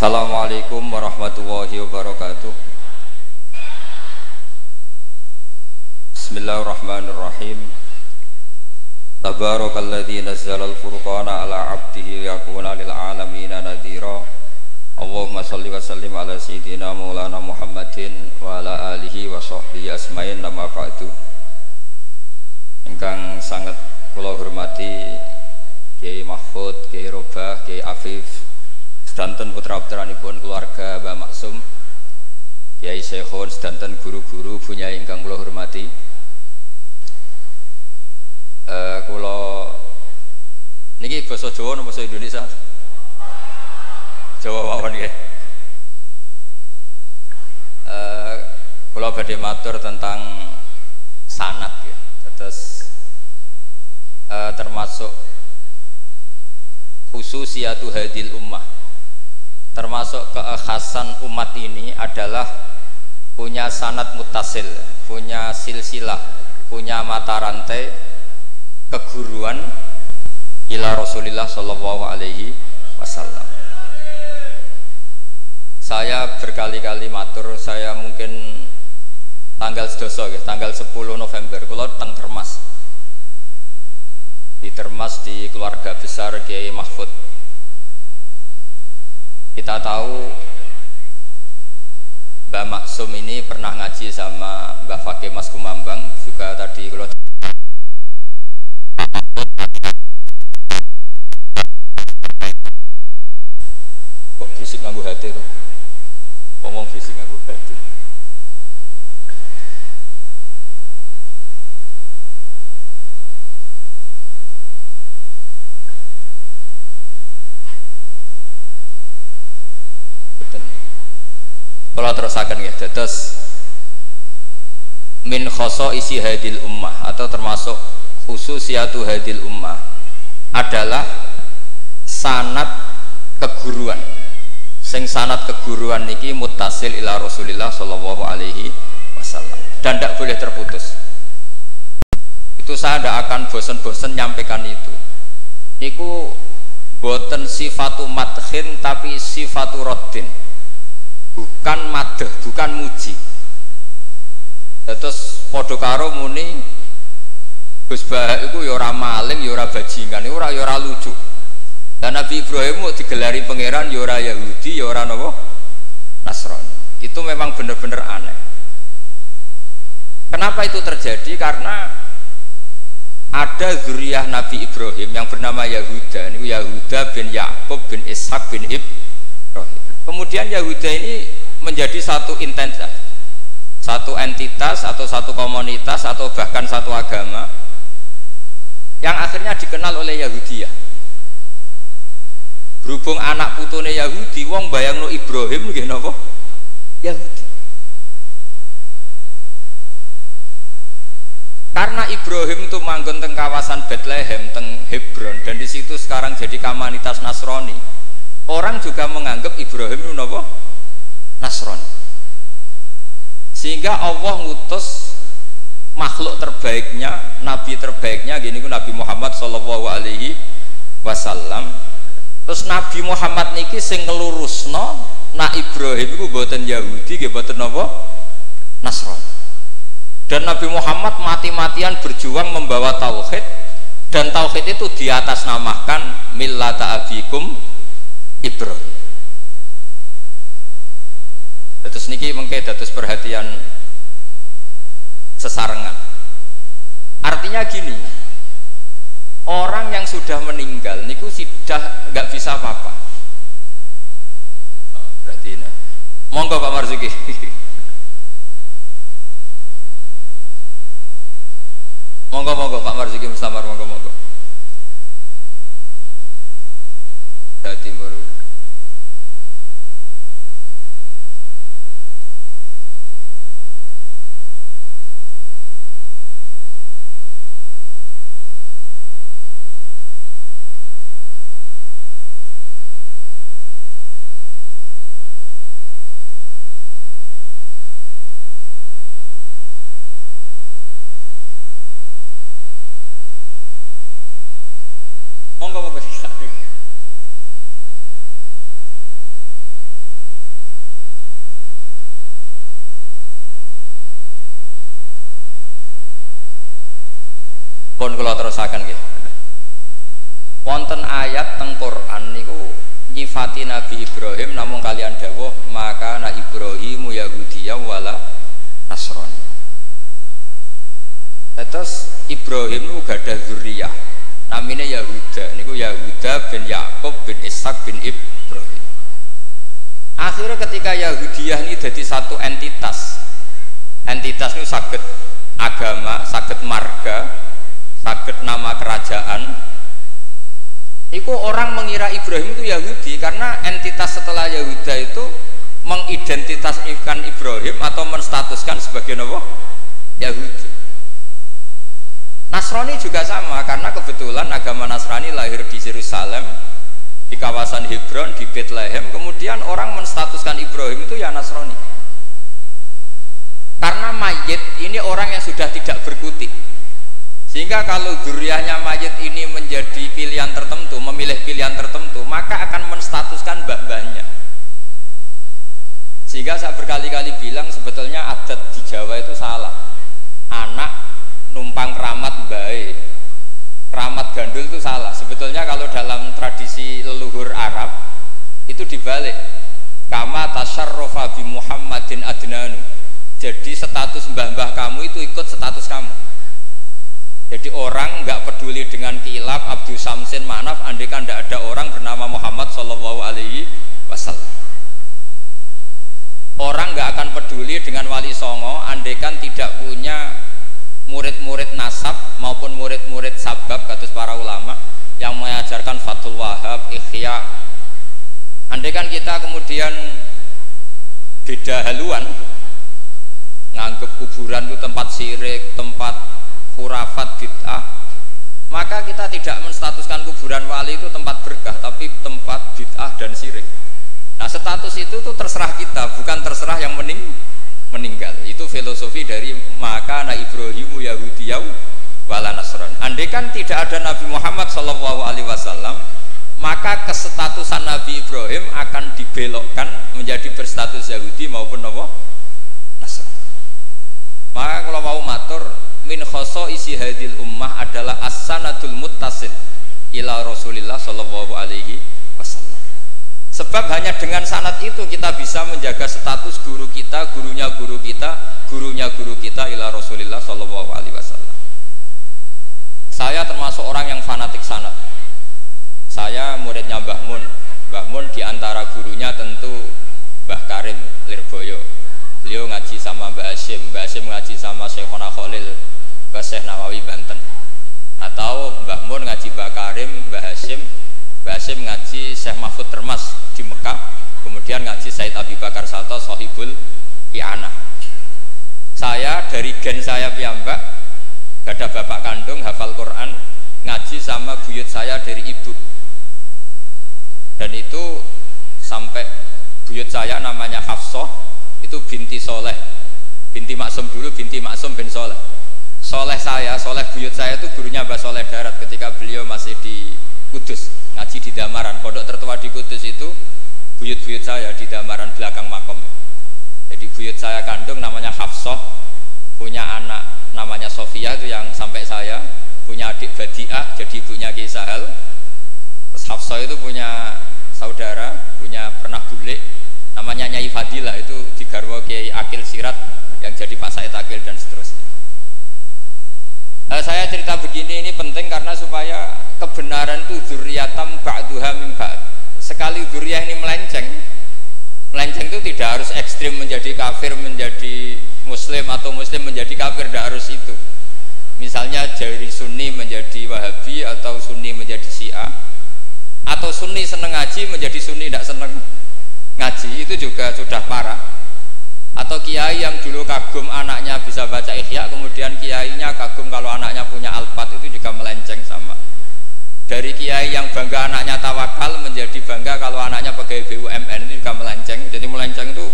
Assalamualaikum warahmatullahi wabarakatuh. Bismillahirrahmanirrahim. Tabarakalladzi nazzala al-furqana ala 'abdihi liyakuna lil 'alamin nadhira. Allahumma shalli wa sallim ala sayyidina maulana Muhammadin wa ala alihi wa sahbihi asma'in nama ba'du. Ingkang sangat kula hormati Kiai Mahfud, Kiai Robah, Kiai Afif, sedanten putra-putranipun keluarga Mbah Maksum, Kiai Syekhun, sedanten guru-guru bunyai ingkang kula hormati. Kula niki basa Jawa napa basa Indonesia? Jawa mawon nggih. Kula badhe matur tentang sanad nggih. Terus termasuk khususiyatu hadil ummah, termasuk keekhasan umat ini adalah punya sanad muttasil, punya silsilah, punya mata rantai keguruan ila Rasulillah sallallahu alaihi wasallam. Saya berkali-kali matur, saya mungkin tanggal sedoso ya, tanggal 10 November kula teng Termas. Di Termas di keluarga besar Kiai Mahfud. Kita tahu Mbah Maksum ini pernah ngaji sama Mbah Fakih Mas Kumambang, juga tadi kalau kok fisik nganggo hati tuh, ngomong fisik nganggo hati. Kalau terusakan ya, terus min khoso isi hadil ummah atau termasuk khususiyatu hadil ummah adalah sanad keguruan. Sing sanad keguruan niki muttasil ila Rasulillah sallallahu alaihi wasallam dan tidak boleh terputus. Itu saya tidak akan bosan-bosan nyampaikan itu. Iku boten sifatu madkhin tapi sifatu raddin. Bukan madh, bukan muji. Terus padha karo muni Gus Bah iku ya ora maling, ya ora bajingan, ya ora lucu. Dan Nabi Ibrahim mau digelari pangeran ya ora Yahudi, ya ora napa Nasrani. Itu memang benar-benar aneh. Kenapa itu terjadi? Karena ada zuriyah Nabi Ibrahim yang bernama Yahuda. Ini Yahuda bin Yakub bin Ishak bin Ibrahim. Kemudian Yahuda ini menjadi satu entitas, satu entitas atau satu komunitas atau bahkan satu agama yang akhirnya dikenal oleh Yahudiyah. Berhubung anak putune Yahudi, wong bayangno Ibrahim nggih napa? Yahudi. Karena Ibrahim itu manggon teng kawasan Bethlehem, teng Hebron, dan di situ sekarang jadi komunitas Nasrani. Orang juga menganggap Ibrahim itu napa? Nasrani. Sehingga Allah ngutus makhluk terbaiknya, nabi terbaiknya gini ku Nabi Muhammad sallallahu alaihi wasallam. Terus Nabi Muhammad niki sing ngelurusno nak Ibrahim iku mboten Yahudi, nggih mboten napa? Nasrani. Dan Nabi Muhammad mati-matian berjuang membawa tauhid, dan tauhid itu diatasnamakan millata abikum Ibrahim. Terus niki mengke dados perhatian sesarengan. Artinya gini, orang yang sudah meninggal niku sudah nggak bisa apa-apa. Berarti nah. Monggo Pak Marzuki. Monggo Pak Marzuki Mustamar, monggo. Jawa Timur. Monggo Pun kula terusaken nggih. Wonten ayat teng Quran niku nyifati Nabi Ibrahim namung kalian dawuh maka na Ibrahimu Yahudiyya wala Nasrani. Terus Ibrahim niku gadah zuriyah namine Yahuda niku Yahuda bin Yakub bin Ishak bin Ibrahim. Akhirnya ketika Yahudiyah ini jadi satu entitas niku saged agama, saged marga, saged nama kerajaan. Iku orang mengira Ibrahim itu Yahudi karena entitas setelah Yahuda itu mengidentitaskan Ibrahim atau menstatuskan sebagai apa? Yahudi. Nasrani juga sama karena kebetulan agama Nasrani lahir di Yerusalem, di kawasan Hebron, di Bethlehem. Kemudian orang menstatuskan Ibrahim itu ya Nasrani. Karena mayit ini orang yang sudah tidak berkutik. Sehingga kalau dzurriyyahnya mayit ini menjadi pilihan tertentu, memilih pilihan tertentu, maka akan menstatuskan mbah-mbahnya. Sehingga saya berkali-kali bilang sebetulnya adat di Jawa itu salah. Anak numpang keramat mbae, keramat gandul itu salah. Sebetulnya kalau dalam tradisi leluhur Arab itu dibalik. Kama tasyarrafa bi Muhammadin adnanu. Jadi status mbah-mbah kamu itu ikut status kamu. Jadi orang nggak peduli dengan kilap, Abdul Samsin, Manaf, andaikan tidak ada orang bernama Muhammad Shallallahu Alaihi Wasallam. Orang nggak akan peduli dengan Wali Songo, andaikan tidak punya murid-murid nasab maupun murid-murid sabab, kados para ulama yang mengajarkan Fathul Wahab, Ikhya. Andaikan kita kemudian beda haluan, nganggep kuburan itu tempat syirik, tempat khurafat bid'ah, maka kita tidak menstatuskan kuburan wali itu tempat berkah, tapi tempat bid'ah dan syirik. Nah, status itu tuh terserah kita, bukan terserah yang meninggal. Itu filosofi dari maka na Ibrahimu Yahudiyya wala Nasrani. Andai kan tidak ada Nabi Muhammad SAW, maka kestatusan Nabi Ibrahim akan dibelokkan menjadi berstatus Yahudi maupun Nasrani. Maka kalau mau matur, min khoso isi hadil ummah adalah as-sanadul muttasil ila Rasulillah sallallahu alaihi wasallam. Sebab hanya dengan sanad itu kita bisa menjaga status guru kita, gurunya guru kita, gurunya guru kita ila Rasulillah sallallahu alaihi wasallam. Saya termasuk orang yang fanatik sanad. Saya muridnya Mbah Mun. Mbah Mun diantara gurunya tentu Mbah Karim Lirboyo. Beliau ngaji sama Mbah Hasyim ngaji sama Syekhona Khalil ke Syekh Nawawi Banten, atau Mbah Mun ngaji Mbah Karim, Mbah Hasyim ngaji Syekh Mahfud Termas di Mekah, kemudian ngaji Said Abi Bakar Sato Sohibul I'anah. Saya dari gen saya piyambak, gak ada bapak kandung, hafal Quran, ngaji sama buyut saya dari ibu, dan itu sampai buyut saya namanya Hafsah, itu binti Soleh, binti Maksum dulu, binti Maksum bin Soleh. Soleh buyut saya itu gurunya Mbah Soleh Darat ketika beliau masih di Kudus, ngaji di Damaran. Pondok tertua di Kudus itu buyut-buyut saya di Damaran belakang makom. Jadi buyut saya kandung namanya Hafsah, punya anak namanya Sofia itu yang sampai saya, punya adik Badiah jadi ibunya Ki Sahal. Terus Hafsah itu punya saudara, punya pernah bulik namanya Nyai Fadilah, itu di garwa Kiai Akil Sirat yang jadi Pak Said Akil dan seterusnya. Saya cerita begini ini penting karena supaya kebenaran itu dzurriyatam ba'duha min ba'd. Sekali dzurriyah ini melenceng itu tidak harus ekstrim menjadi kafir menjadi muslim atau muslim menjadi kafir, tidak harus itu. Misalnya dari Sunni menjadi Wahabi atau Sunni menjadi Syiah, atau Sunni seneng ngaji menjadi Sunni tidak seneng ngaji, itu juga sudah parah. Atau kiai yang dulu kagum anaknya bisa baca Ihya, kemudian kiainya kagum kalau anaknya punya Alfat, itu juga melenceng sama. Dari kiai yang bangga anaknya tawakal menjadi bangga kalau anaknya pakai BUMN, itu juga melenceng. Jadi melenceng itu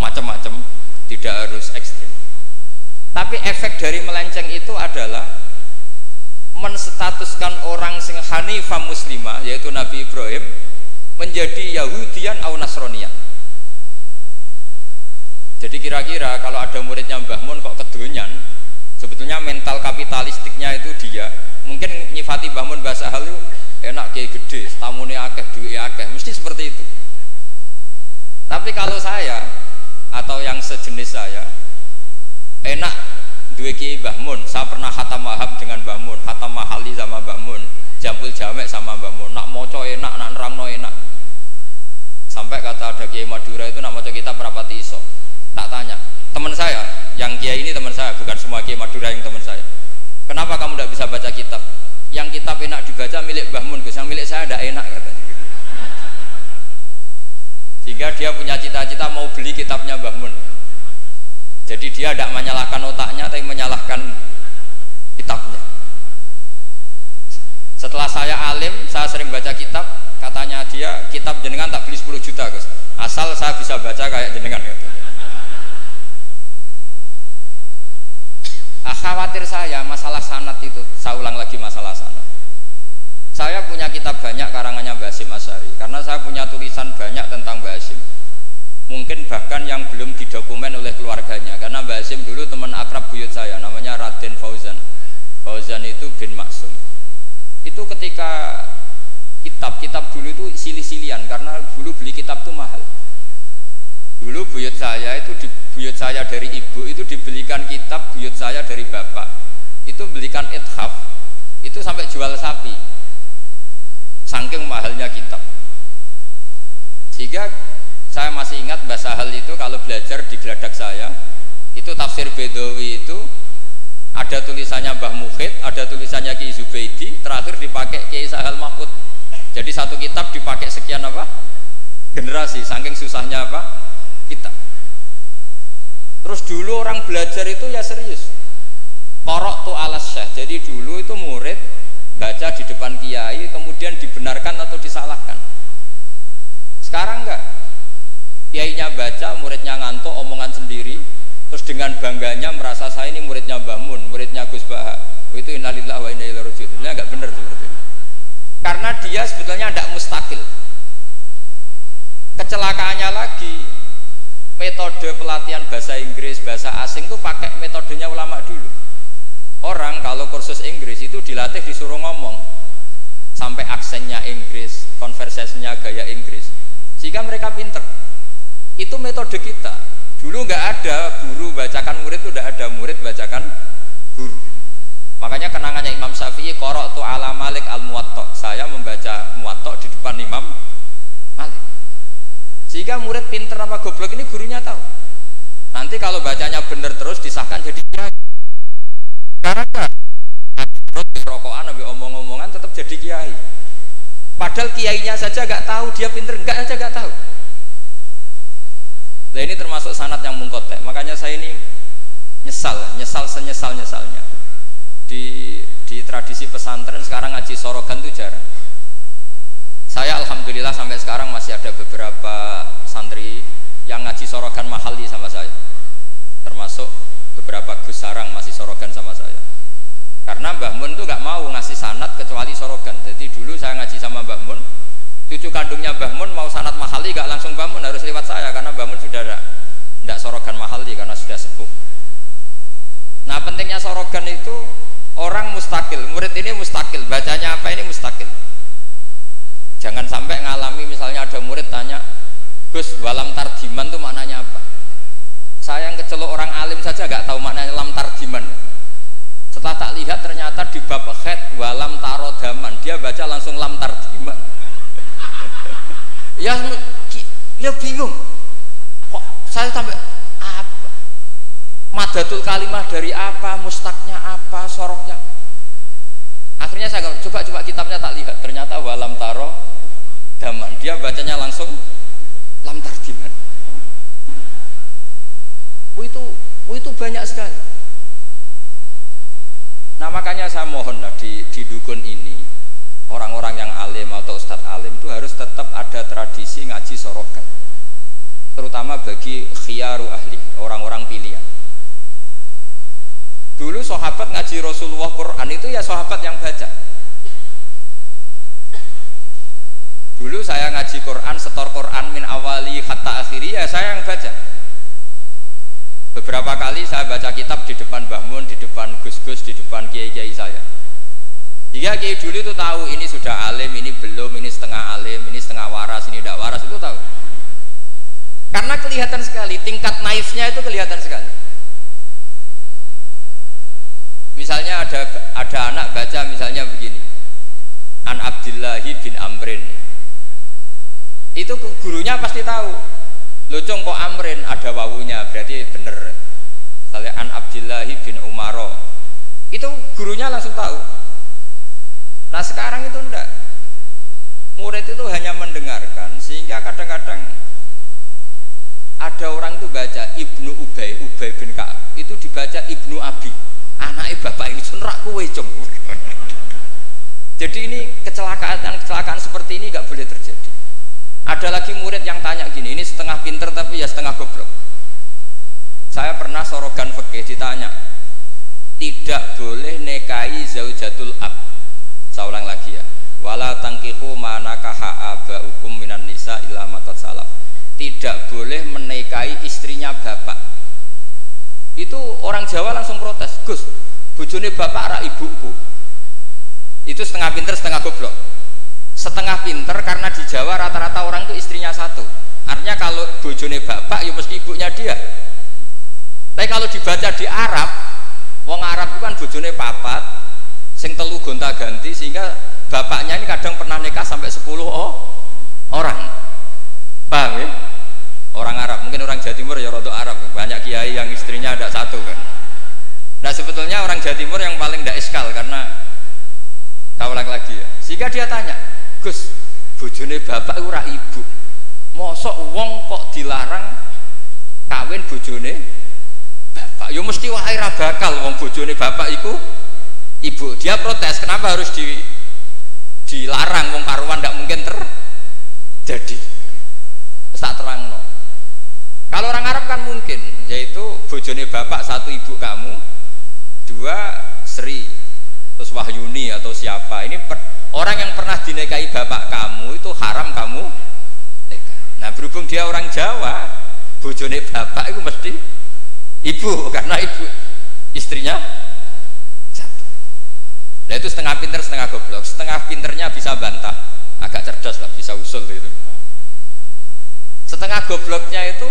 macam-macam, tidak harus ekstrim. Tapi efek dari melenceng itu adalah menstatuskan orang sing hanifah muslimah, yaitu Nabi Ibrahim, menjadi Yahudian atau Nasronian. Jadi kira-kira kalau ada muridnya Mbah Mun kok kedonyan, Sebetulnya mental kapitalistiknya itu dia. Mungkin nyifati Mbah Mun bahasa hal itu enak kayak gede, tamune akeh, duwe akeh, mesti seperti itu. Tapi kalau saya atau yang sejenis saya enak duwe Kiai Mbah Mun, saya pernah khatam wahab dengan Mbah Mun, khatam mahali sama Mbah Mun, jambul jamek sama Mbah Mun, nak moco enak, nak nerangno enak. Sampai kata ada Kiai Madura itu nak moco kitab rapati iso. Tak tanya, teman saya, yang Kiai ini teman saya, bukan semua Kiai Madura yang teman saya. Kenapa kamu tidak bisa baca kitab? Yang kitab enak dibaca milik Mbah Mun, yang milik saya tidak enak katanya. Sehingga dia punya cita-cita mau beli kitabnya Mbah Mun. Jadi dia tidak menyalahkan otaknya, tapi menyalahkan kitabnya. Setelah saya alim, saya sering baca kitab. Katanya dia, kitab jenengan tak beli 10 juta Gus, asal saya bisa baca kayak jenengan katanya. Khawatir saya masalah sanad itu, saya ulang lagi masalah sanad. Saya punya kitab banyak karangannya Mbah Hasyim Asy'ari, karena saya punya tulisan banyak tentang Mbah Hasyim. Mungkin bahkan yang belum didokumen oleh keluarganya, karena Mbah Hasyim dulu teman akrab buyut saya, namanya Raden Fauzan. Fauzan itu bin Maksum. Itu ketika kitab-kitab dulu itu silih-silihan, karena dulu beli kitab itu mahal. Dulu buyut saya itu buyut saya dari ibu itu dibelikan kitab, buyut saya dari bapak itu belikan ithaf itu sampai jual sapi, saking mahalnya kitab. Sehingga saya masih ingat Mbah Sahal itu kalau belajar di geladak saya itu tafsir Bedawi itu ada tulisannya Mbah Mukhid, ada tulisannya Ki Zubaidi, terakhir dipakai Ki Sahal Mahfud. Jadi satu kitab dipakai sekian apa generasi, saking susahnya apa kitab. Terus dulu orang belajar itu ya serius, korok tu alas syekh. Jadi dulu itu murid baca di depan kiai kemudian dibenarkan atau disalahkan. Sekarang enggak, kiainya baca, muridnya ngantuk omongan sendiri, terus dengan bangganya merasa saya ini muridnya Mbah Mun, muridnya Gus Baha. Itu innalillahi wa inna ilaihi raji'un. Itu enggak benar seperti itu. Karena dia sebetulnya tidak mustakil. Kecelakaannya lagi, metode pelatihan bahasa Inggris, bahasa asing itu pakai metodenya ulama dulu. Orang kalau kursus Inggris itu dilatih disuruh ngomong sampai aksennya Inggris, konversasinya gaya Inggris, sehingga mereka pinter. Itu metode kita. Dulu nggak ada guru bacakan murid, itu udah ada murid bacakan guru. Makanya kenangannya Imam Syafi'i, qara'tu ala Malik al-Muwatta. Saya membaca Muwatta di depan Imam Malik. Sehingga murid pinter apa goblok ini gurunya tahu. Nanti kalau bacanya bener terus disahkan jadi kiai. Karena terus rokokan ambil omong-omongan tetap jadi kiai. Padahal kiainya saja gak tahu dia pinter, enggak aja gak tahu. Nah ini termasuk sanad yang mungkotek. Makanya saya ini nyesal senyesal-nyesalnya. Di tradisi pesantren sekarang ngaji sorogan itu jarang. Saya alhamdulillah sampai sekarang masih ada beberapa santri yang ngaji sorogan mahali sama saya, termasuk beberapa Gus Sarang masih sorogan sama saya. Karena Mbah Mun tuh gak mau ngasih sanad kecuali sorogan. Jadi dulu saya ngaji sama Mbah Mun, cucu kandungnya Mbah Mun mau sanad mahali gak langsung Mbah Mun, harus lewat saya karena Mbah Mun sudah tidak sorogan mahali karena sudah sepuh. Nah pentingnya sorogan itu orang mustakil, murid ini mustakil, bacanya apa ini mustakil. Jangan sampai ngalami misalnya ada murid tanya, Gus, walam tarjiman itu maknanya apa? Saya yang kecelok orang alim saja gak tahu maknanya lam tarjiman. Setelah tak lihat ternyata di bab khed walam tarodaman, dia baca langsung lam tarjiman. ya bingung. Kok saya sampai apa? Madatul kalimah dari apa? Mustaknya apa? Soroknya? Akhirnya saya coba kitabnya tak lihat, ternyata walam taro daman, dia bacanya langsung lam tarjiman. Itu banyak sekali. Nah makanya saya mohon lah di dukun ini orang-orang yang alim atau ustadz alim itu harus tetap ada tradisi ngaji sorogan, terutama bagi khiyaru ahli, orang-orang pilihan. Dulu sahabat ngaji Rasulullah Quran itu ya sahabat yang baca. Dulu saya ngaji Quran, setor Quran min awali hatta akhiri, ya saya yang baca. Beberapa kali saya saya baca kitab di depan Mbah Mun, di depan Gus-gus, di depan kiai-kiai saya. Jika kiai dulu itu tahu ini sudah alim, ini belum, ini setengah alim, ini setengah waras, ini tidak waras, itu tahu. Karena kelihatan sekali, tingkat naifnya itu kelihatan sekali. Misalnya ada anak baca misalnya begini, An Abdillahi bin Amrin, itu gurunya pasti tahu. Locong kok Amrin ada wawunya, berarti bener. Misalnya An Abdillahi bin Umaro, itu gurunya langsung tahu. Nah sekarang itu enggak, murid itu hanya mendengarkan, sehingga kadang-kadang ada orang itu baca Ibnu Ubay bin Ka'ab, itu dibaca Ibnu Abi, anaknya bapak ini sunrak kuwe cung. Jadi ini kecelakaan seperti ini nggak boleh terjadi. Ada lagi murid yang tanya gini, ini setengah pinter tapi ya setengah goblok. Saya pernah sorogan fikih ditanya, tidak boleh nikahi zaujatul ab. Saya ulang lagi ya, wala tangkihu manakaha abaukum minan nisa illa matat salaf. Tidak boleh menikahi istrinya bapak. Itu orang Jawa langsung protes, Gus, bojone bapak ra ibuku. Itu setengah pinter setengah goblok. Setengah pinter karena di Jawa rata-rata orang itu istrinya satu. Artinya kalau bojone bapak ya mesti ibunya dia. Tapi kalau dibaca di Arab, wong Arab itu kan bojone papat, sing telu gonta-ganti, sehingga bapaknya ini kadang pernah nikah sampai 10 orang. Paham ya? Orang Arab, mungkin orang Jawa Timur ya rodok Arab, banyak kiai yang istrinya ada satu kan. Nah sebetulnya orang Jawa Timur yang paling tidak iskal, karena saya ulang lagi ya, sehingga dia tanya, Gus, bojone bapak ora ibu, mosok wong kok dilarang kawin bojone bapak? Ya mesti wae ra bakal wong bojone bapak iku ibu. Dia protes, kenapa harus dilarang, wong karuan tidak mungkin terjadi. Tak terangno. Kalau orang Arab kan mungkin, yaitu bojone bapak satu ibu kamu, dua Sri, terus Wahyuni atau siapa. Ini orang yang pernah dinikahi bapak kamu itu haram kamu nikah. Nah berhubung dia orang Jawa, bojone bapak itu mesti ibu, karena ibu istrinya satu. Nah itu setengah pinter setengah goblok. Setengah pinternya bisa bantah, agak cerdas lah, bisa usul gitu. Setengah gobloknya itu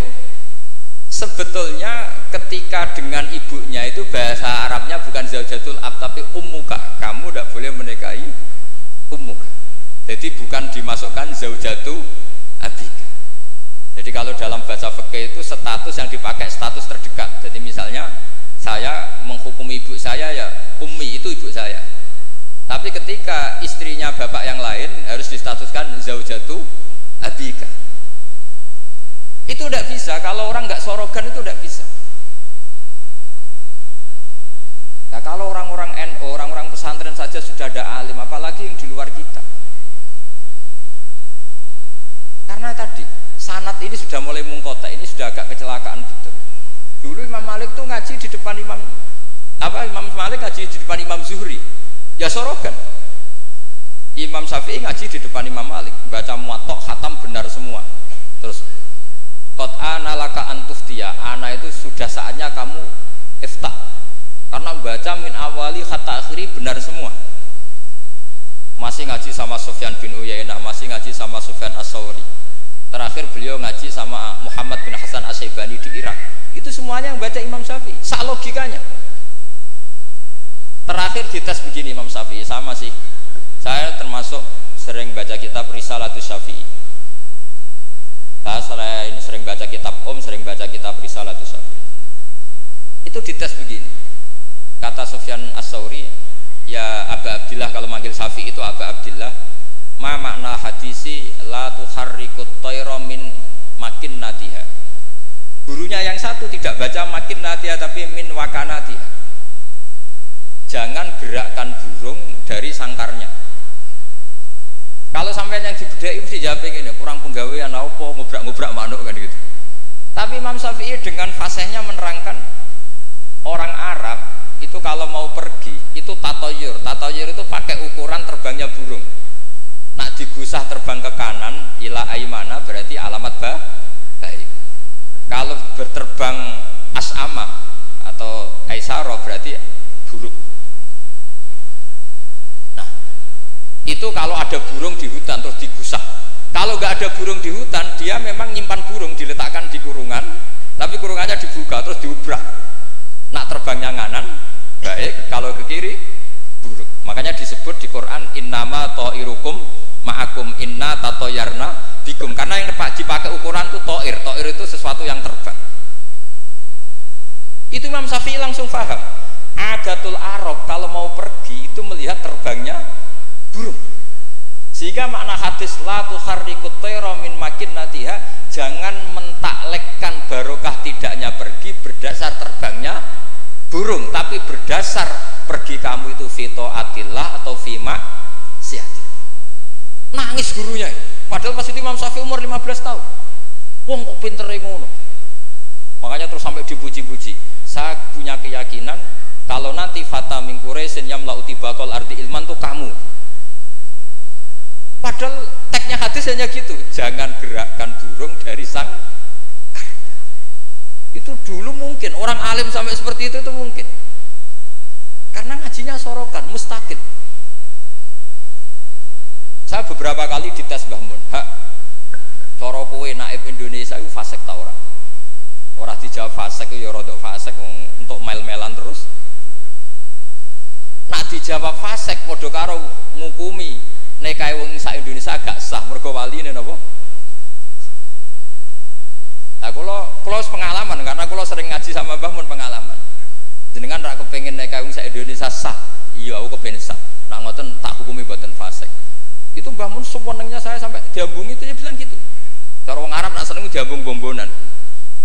sebetulnya ketika dengan ibunya itu bahasa Arabnya bukan zaujatul ab tapi ummuka. Kamu tidak boleh menikahi ummuka. Jadi bukan dimasukkan zaujatu abika. Jadi kalau dalam bahasa fikih itu status yang dipakai status terdekat. Jadi misalnya saya menghukumi ibu saya ya ummi, itu ibu saya. Tapi ketika istrinya bapak yang lain harus distatuskan zaujatu abika. Itu tidak bisa, kalau orang nggak sorogan itu tidak bisa. Nah kalau orang-orang NU, orang-orang pesantren saja sudah ada alim, apalagi yang di luar kita. Karena tadi sanad ini sudah mulai mungkota, ini sudah agak kecelakaan betul. Dulu Imam Malik tuh ngaji di depan Imam Malik ngaji di depan Imam Zuhri, ya sorogan. Imam Syafi'i ngaji di depan Imam Malik, baca muwatta khatam benar semua. Terus qad ana laka antuftiya, ana itu sudah saatnya kamu iftah, karena baca min awali hatta akhiri benar semua. Masih ngaji sama Sufyan bin Uyainah, masih ngaji sama Sufyan As-Sawri, terakhir beliau ngaji sama Muhammad bin Hasan As-Syaibani di Irak. Itu semuanya yang baca Imam Syafi'i, sak logikanya. Terakhir dites begini Imam Syafi'i, sama sih, saya termasuk sering baca kitab Risalatus Syafi'i. Saya ini sering baca kitab sering baca kitab Risalatus Syafi'i. Itu dites begini. Kata Sufyan As-Sawri, ya Aba Abdillah, kalau manggil Syafi'i itu Aba Abdillah, ma makna hadisi la tuharrikut tayra min makinnatiha. Gurunya yang satu tidak baca makinnatiha tapi min wakanatiha. Jangan gerakkan burung dari sangkarnya. Kalau sampai yang dibedai mesti jawab ini, kurang penggawean apa ngobrak-ngobrak manuk kan gitu. Tapi Imam Syafi'i dengan fasihnya menerangkan orang Arab itu kalau mau pergi itu tatoyur. Tatoyur itu pakai ukuran terbangnya burung. Nak digusah terbang ke kanan ila aimana berarti alamat baik. Kalau berterbang as'ama atau maisaro berarti burung. Nah, itu kalau ada burung di hutan terus digusah. Kalau nggak ada burung di hutan, dia memang nyimpan burung diletakkan di kurungan, tapi kurungannya dibuka terus diubrak. Nak terbangnya nganan, baik. Kalau ke kiri, buruk. Makanya disebut di Quran innama ta'irukum ma'akum inna tatoyarna bikum. Karena yang dipakai ukuran itu to'ir. To'ir itu sesuatu yang terbang. Itu Imam Syafi'i langsung paham. Adatul Arab kalau mau pergi itu melihat terbangnya burung. Sehingga makna hadis la tuharrikut tayra min makinnatiha, jangan mentaklekkan barokah tidaknya pergi berdasar terbangnya burung, tapi berdasar pergi kamu itu fito atillah atau fima siatillah. Nangis gurunya, padahal pas itu Imam Syafi'i umur 15 tahun. Wong kok pinter ngono. Makanya terus sampai dipuji-puji. Saya punya keyakinan kalau nanti fata min Quraisyin yamla utibaqal ardi ilman tuh kamu. Padahal teksnya hadis hanya gitu, jangan gerakkan burung dari sang karya. Itu dulu mungkin orang alim sampai seperti itu mungkin karena ngajinya sorokan, mustaqil. Saya beberapa kali dites Mbah Mun, hak coro kowe naib Indonesia itu fasik ta ora? Ora dijawab fasik ya rodok fasik untuk mel-melan terus. Nak dijawab fasik padha karo ngukumi nekae wong sak Indonesia agak sah mergo waline napa? Nah, kula pengalaman karena kula sering ngaji sama Mbah Mun pengalaman. Jenengan ra kepengin nekae wong sak Indonesia sah. Iya, aku kepengin sah. Nak ngoten tak hukumi mboten fasik. Itu Mbah Mun sewenengnya saya sampai diambung itu dia bilang gitu. Cara wong Arab nak seneng diambung bombonan.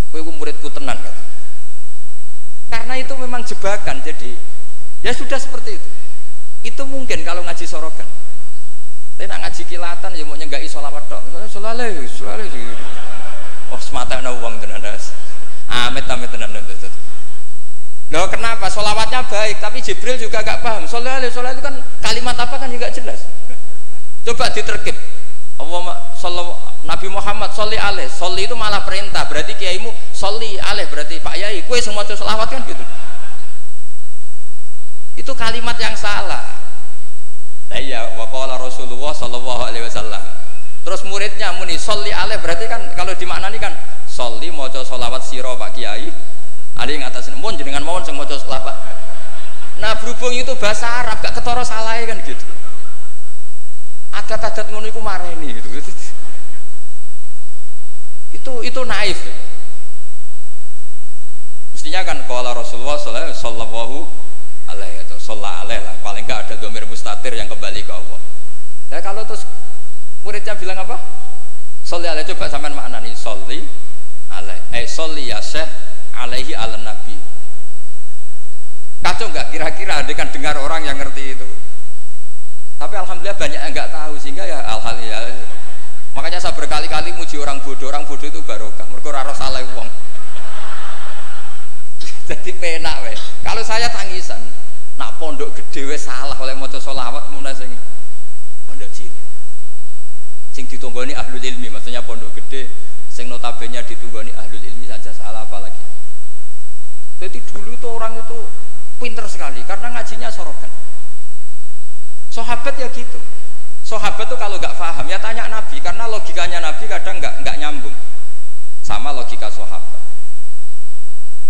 Kowe ku muridku tenan kan. Karena itu memang jebakan. Jadi ya sudah seperti itu. Itu mungkin kalau ngaji sorogan. Tapi nak ngaji kilatan ya mau nyenggai sholawat tok. Sholale. Oh sematanya uang tenan. Amit tenan. Loh kenapa? Sholawatnya baik, tapi Jibril juga gak paham. Sholale itu kan kalimat apa kan juga jelas. Coba diterkib. Nabi Muhammad sholli alaih. Sholli itu malah perintah. Berarti kiaimu sholli alaih. Berarti Pak Yai, kue semua sholawat kan gitu. Itu kalimat yang salah. Nah iya, waqala Rasulullah sallallahu alaihi wasallam. Terus muridnya muni sholli alaih, berarti kan kalau dimaknani kan sholli maca sholawat sira Pak Kiai. Ali ngatasna mun jenengan mawon sing maca sholawat. Nah, berhubung itu bahasa Arab gak ketara salahe kan gitu. Adat-adat ngono iku mareni gitu. Itu naif. Mestinya kan qala Rasulullah sallallahu alaihi atau sholat alaih lah, paling enggak ada domir mustatir yang kembali ke Allah. Nah kalau terus muridnya bilang apa? Sholli alaih, coba sampean maknani sholli alaih, sholli ya syekh alaihi ala nabi. Kacau enggak kira-kira dengan dengar orang yang ngerti itu? Tapi alhamdulillah banyak yang enggak tahu sehingga ya alhamdulillah. Makanya saya berkali-kali muji orang bodoh itu barokah. Mergo ora salah wong. Jadi penak weh. Kalau saya tangisan, nak pondok gede wes salah oleh maca sholawat mulai sing pondok cilik. Sing ditunggoni ahlul ilmi, maksudnya pondok gede, sing notabene ditunggoni ahlul ilmi saja salah apalagi. Jadi dulu tuh orang itu pinter sekali karena ngajinya sorokan. Sahabat ya gitu. Sahabat tuh kalau nggak paham ya tanya Nabi karena logikanya Nabi kadang nggak nyambung sama logika sahabat.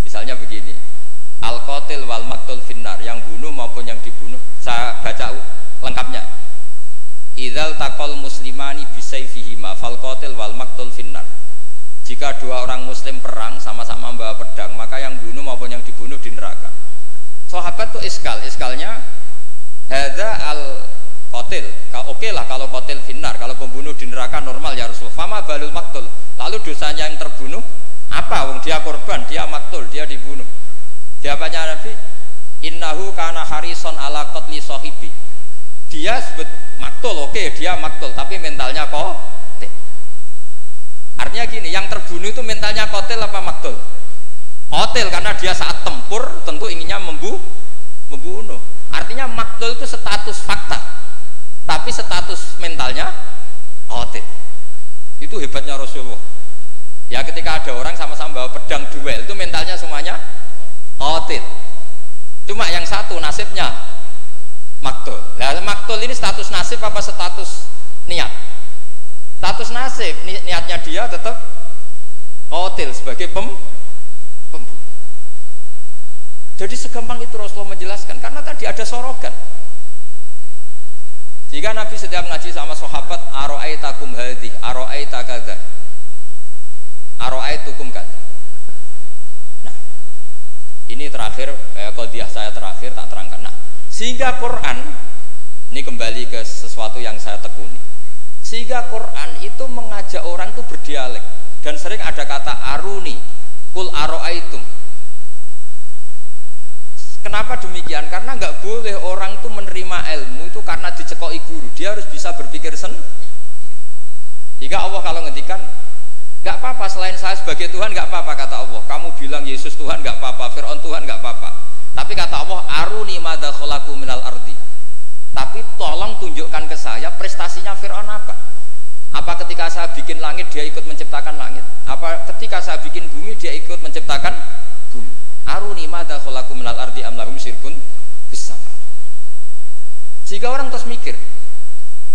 Misalnya begini, al-qatil wal maktul finnar, yang bunuh maupun yang dibunuh. Saya baca lengkapnya. Idzal taqal muslimani bisayfihima fal qatil wal maktul finnar. Jika dua orang muslim perang sama-sama membawa pedang, maka yang bunuh maupun yang dibunuh di neraka. Sahabat tuh iskalnya hadza al qatil. Oke lah kalau qatil finnar, kalau pembunuh di neraka normal ya Rasul. Fama balul maktul. Lalu dosanya yang terbunuh apa? Wong dia korban, dia maktul, dia dibunuh. Jawabannya Nabi, innahu kana harison ala qatli sahibi. Dia sebut maktul, oke, dia maktul, tapi mentalnya qatil. Artinya gini, yang terbunuh itu mentalnya qatil apa maktul? Qatil karena dia saat tempur tentu inginnya membunuh. Artinya maktul itu status fakta, tapi status mentalnya qatil. Itu hebatnya Rasulullah. Ya ketika ada orang sama-sama bawa pedang duel itu mentalnya semuanya qatil. Cuma yang satu nasibnya maktul. Nah, maktul ini status nasib apa status niat? Status nasib, niatnya dia tetap qatil sebagai pembunuh. Jadi segampang itu Rasulullah menjelaskan karena tadi ada sorogan. Jika Nabi setiap ngaji sama sahabat, aro'aitakum hadhi, aro'aita kadza, aro'aitukum kadza. Nah, ini terakhir, qadiyah saya terakhir tak terangkan. Nah, sehingga Quran ini kembali ke sesuatu yang saya tekuni. Sehingga Quran itu mengajak orang itu berdialek dan sering ada kata aruni, kul aro'aitum. Kenapa demikian? Karena nggak boleh orang itu menerima ilmu itu karena dicekoki guru. Dia harus bisa berpikir sendiri. Jika Allah kalau ngendikan, nggak apa-apa selain saya sebagai Tuhan nggak apa-apa kata Allah. Kamu bilang Yesus Tuhan nggak apa-apa, Fir'aun Tuhan nggak apa-apa. Tapi kata Allah, aruni madza khalaqu minal ardi. Tapi tolong tunjukkan ke saya prestasinya Fir'aun apa? Apa ketika saya bikin langit dia ikut menciptakan langit? Apa ketika saya bikin bumi dia ikut menciptakan bumi? Aruni madza khalaqu minal ardi am lahum syirkun fis sama. Jika orang terus mikir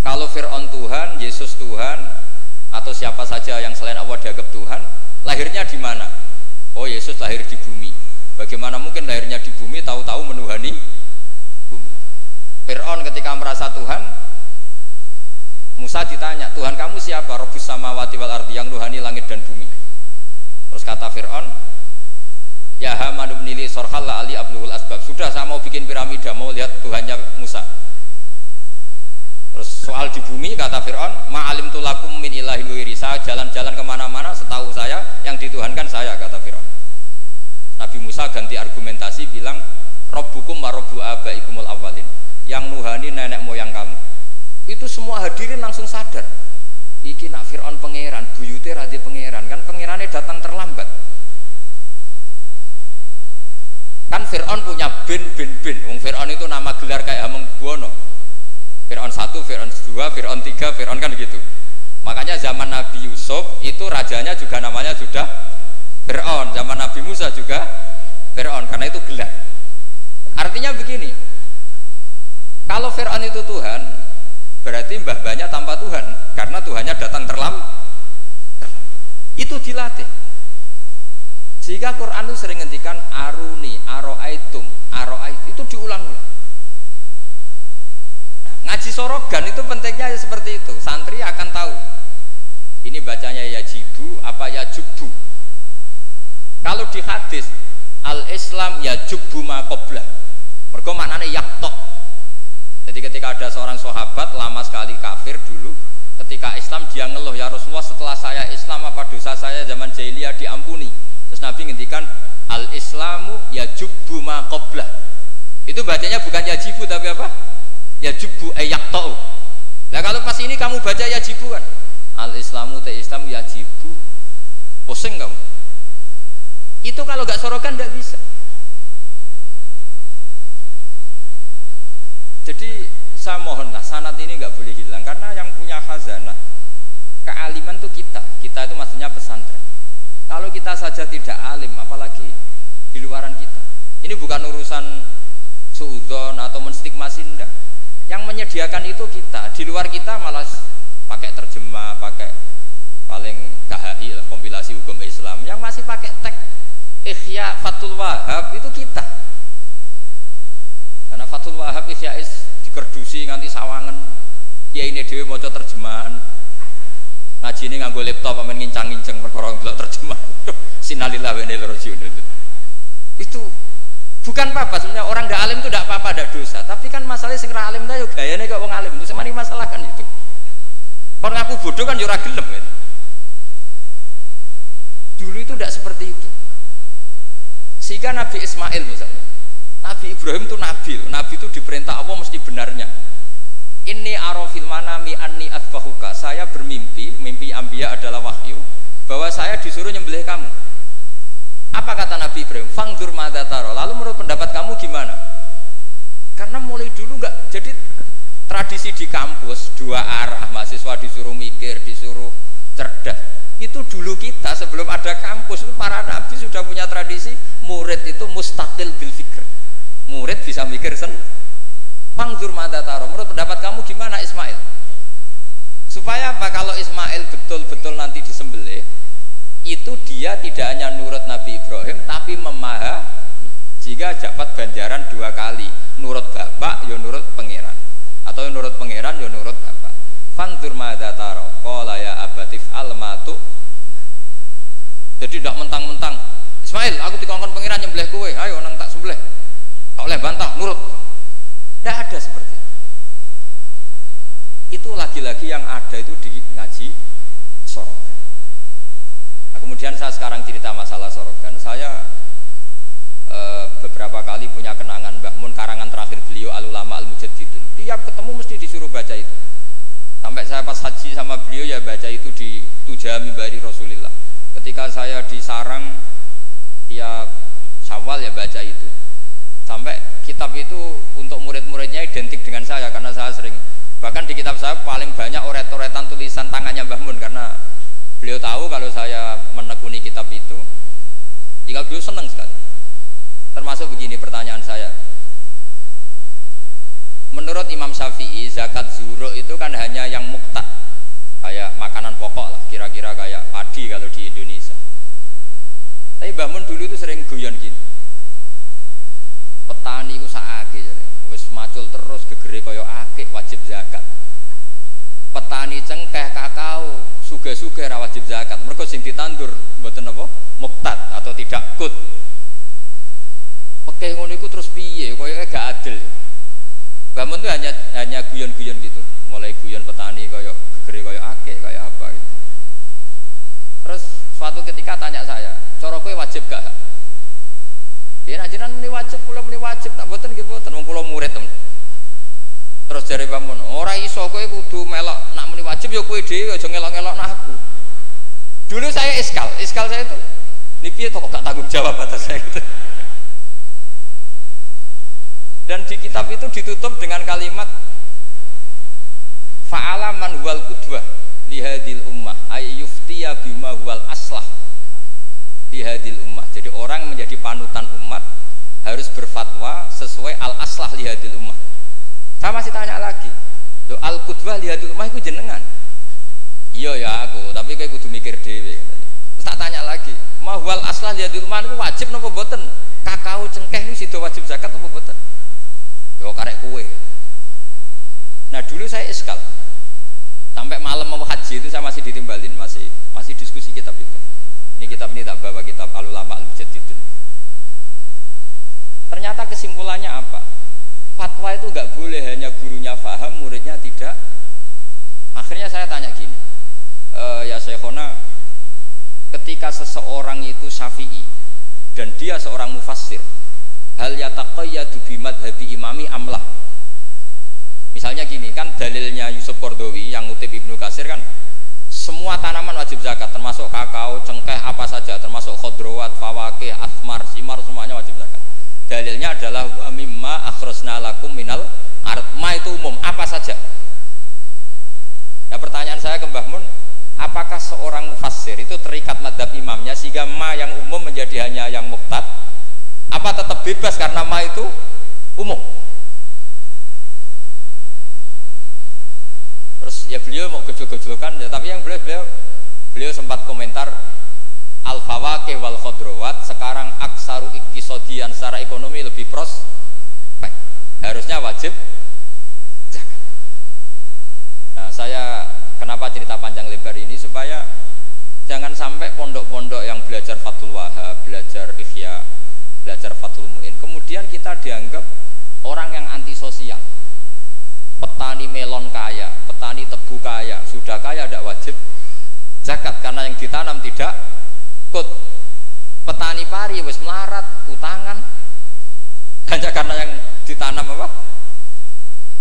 kalau Fir'aun Tuhan, Yesus Tuhan atau siapa saja yang selain Allah dianggap Tuhan, lahirnya di mana? Oh, Yesus lahir di bumi. Bagaimana mungkin lahirnya di bumi tahu-tahu menuhani bumi? Fir'aun ketika merasa Tuhan, Musa ditanya, Tuhan kamu siapa? Rabbus samawati wal ardi, yang nuhani langit dan bumi. Terus kata Fir'aun, ya Haman ibnili sorhal la ali abluhul asbab. Sudah saya mau bikin piramida, mau lihat Tuhannya Musa. Terus soal di bumi kata Fir'aun, ma'alim tulakum min ilahin wiri. Saya jalan-jalan kemana-mana, setahu saya yang dituhankan saya, kata Fir'aun. Nabi Musa ganti argumentasi bilang, Rabbukum wa rabbu abaikumul awalin, yang nuhani nenek moyang kamu. Itu semua hadirin langsung sadar, iki nak Fir'aun pangeran, buyute radi pangeran, kan pangerannya datang terlambat. Kan Fir'aun punya bin. Wong Fir'aun itu nama gelar kayak Hamengkubuwono. Fir'aun 1, Fir'aun 2, Fir'aun 3, Fir'aun kan gitu. Makanya zaman Nabi Yusuf itu rajanya juga namanya sudah Fir'aun. Zaman Nabi Musa juga Fir'aun, karena itu gelar. Artinya begini, kalau Fir'aun itu Tuhan, berarti mbah-mbahnya tanpa Tuhan, karena Tuhannya datang terlambat. Itu dilatih. Sehingga Quran itu sering ngendikan aruni, aro'aitum, itu diulang-ulang. Nah, ngaji sorogan itu pentingnya ya seperti itu. Santri akan tahu ini bacanya yajibu apa yajubu. Kalau di hadis al-Islam yajubu ma qablah, mergo maknane yaktok. Jadi ketika ada seorang sahabat lama sekali kafir dulu, ketika Islam dia ngeluh, ya Rasulullah setelah saya Islam apa dosa saya zaman jahiliyah diampuni. Terus Nabi ngendikan al-Islamu yajubu ma qablah. Itu bacanya bukan yajibu tapi apa? Yajubu yaktau. Nah kalau pas ini kamu baca yajibu kan, al-Islamu Islam yajibu, pusing kamu. Itu kalau nggak sorokan nggak bisa. Jadi saya mohonlah sanad ini nggak boleh hilang, karena yang punya khazanah kealiman itu kita itu maksudnya pesantren. Kalau kita saja tidak alim, apalagi di luaran kita. Ini bukan urusan suudzon atau menstigmasi, enggak. Yang menyediakan itu kita. Di luar kita malah pakai terjemah, pakai paling KHI lah, kompilasi hukum Islam. Yang masih pakai teks Ihya Fathul Wahab itu kita. Karena Fathul Wahab Ihya dikerdusi nganti sawangan. Ya ini dewe maca terjemahan. Ngaji ini nganggo laptop amen ngincang-ngincang perkara ndelok terjemah. Sinalillah wa inna ilaihi raji'un. Itu bukan apa-apa sebenarnya, orang ndak alim itu ndak apa-apa, ndak dosa. Tapi kan masalahnya sing ra alim ta yo gayane kok wong alim. Itu semani masalah kan itu. Kon ngaku bodoh kan yo ora gelem kan. Dulu itu ndak seperti itu. Sehingga Nabi Ismail misalnya, Nabi Ibrahim itu nabi. Nabi itu diperintah Allah mesti benarnya. Inni arafil manami anni atbahuka. Saya bermimpi, mimpi anbiya adalah wahyu, bahwa saya disuruh nyembelih kamu. Apa kata Nabi Ibrahim? Fangdur madza tara. Lalu menurut pendapat kamu gimana? Karena mulai dulu enggak, jadi tradisi di kampus dua arah, mahasiswa disuruh mikir, disuruh cerdas. Itu dulu kita sebelum ada kampus, para nabi sudah punya tradisi murid itu mustaqil bil fikr. Murid murid bisa mikir Fangzur madza tara. Menurut pendapat kamu gimana Ismail? Supaya apa? Kalau Ismail betul-betul nanti disembelih, itu dia tidak hanya nurut Nabi Ibrahim tapi memahami, jika dapat ganjaran 2 kali, nurut bapak ya nurut pangeran, atau nurut pangeran ya nurut bapak. Fangzur madza tara. Qala ya abatif almatu. Jadi tidak mentang-mentang Ismail, aku dikongkon pangeran nyembelih kowe, ayo nang tak sembelih. Tak oleh bantah, nurut. Tidak ada seperti itu. Itu lagi-lagi yang ada itu di ngaji sorogan. Nah, kemudian saya sekarang cerita masalah sorogan. Saya beberapa kali punya kenangan Mbah Mun, karangan terakhir beliau Al-Ulama Al-Mujaddidun. Tiap ketemu mesti disuruh baca itu. Sampai saya pas haji sama beliau ya baca itu di Tujami Bari Rasulillah. Ketika saya di Sarang tiap Syawal ya baca itu. Sampai kitab itu untuk murid-muridnya identik dengan saya karena saya sering, bahkan di kitab saya paling banyak oret-oretan tulisan tangannya Mbah Mun karena beliau tahu kalau saya menekuni kitab itu, jika beliau senang sekali. Termasuk begini pertanyaan saya. Menurut Imam Syafi'i, zakat zuhur itu kan hanya yang muqtad, kayak makanan pokok lah, kira-kira kayak padi kalau di Indonesia. Tapi Mbah Mun dulu itu sering guyon gini, petani itu saake, wis macul terus gegere kaya akeh wajib zakat. Petani cengkeh kakao sugih-sugih ra wajib zakat, mergo sing ditandur mboten apa muqtad atau tidak kut. Oke ngono iku terus piye, kaya gak adil. Mbah Mun itu hanya guyon-guyon gitu, mulai guyon petani kaya gegere kaya akeh kaya apa gitu. Terus suatu ketika tanya saya, cara kowe wajib gak? Ya nek jenengan muni wajib, kula muni wajib, tak mboten nggih mboten, wong kula murid temen. Terus jare Mbah Mun, ora iso kowe kudu melok nak muni wajib ya kowe dhewe aja ngelok-ngelokno aku. Dulu saya iskal saya itu niki kok gak tanggung jawab atas saya gitu. Dan di kitab itu ditutup dengan kalimat fa'ala man huwal qudwah li hadhil ummah ay yuftiya bima huwal aslah li hadhil ummah. Jadi orang yang menjadi panutan umat harus berfatwa sesuai al aslah li hadhil ummah. Saya masih tanya lagi, lo al qudwah li hadhil ummah itu jenengan? Iya ya aku, tapi kayak kudu mikir dhewe. Terus tak tanya lagi, ma huwal aslah li hadhil ummah itu wajib napa mboten? Kakao cengkeh itu sido wajib zakat apa mboten? Yo karek kue. Nah dulu saya iskal sampai malam mau haji itu saya masih ditimbalin, masih diskusi kitab itu. Ini kitab ini tak bawa, kitab Al-Ulama Al-Mujaddidun. Ternyata kesimpulannya apa? Fatwa itu nggak boleh hanya gurunya paham, muridnya tidak. Akhirnya saya tanya gini, ya Syekhona, ketika seseorang itu syafi'i dan dia seorang mufassir, hal yataqayyadu bimadhabi imami amlah. Misalnya gini, kan dalilnya Yusuf Qardawi yang ngutip Ibnu Katsir kan semua tanaman wajib zakat, termasuk kakao, cengkeh, apa saja, termasuk khodrowat, fawakih, asmar, simar, semuanya wajib zakat. Dalilnya adalah wa mimma akhrajna lakum minal ard. Ma itu umum, apa saja. Ya pertanyaan saya ke Mbah Mun, apakah seorang mufassir itu terikat madhab imamnya sehingga ma yang umum menjadi hanya yang muqtad? Apa tetap bebas karena ma itu umum? Terus ya beliau mau gejol-gejolkan ya, tapi yang beliau sempat komentar al-fawakih wal khodrowat sekarang aksaru iktisodian secara ekonomi lebih prospek, harusnya wajib zakat. Nah saya kenapa cerita panjang lebar ini supaya jangan sampai pondok-pondok yang belajar Fathul Wahab, belajar Ihya, belajar Fathul Mu'in, kemudian kita dianggap orang yang antisosial. Petani melon kaya, petani tebu kaya, sudah kaya tidak wajib zakat karena yang ditanam tidak kut. Petani pari wis melarat, utangan, hanya karena yang ditanam apa?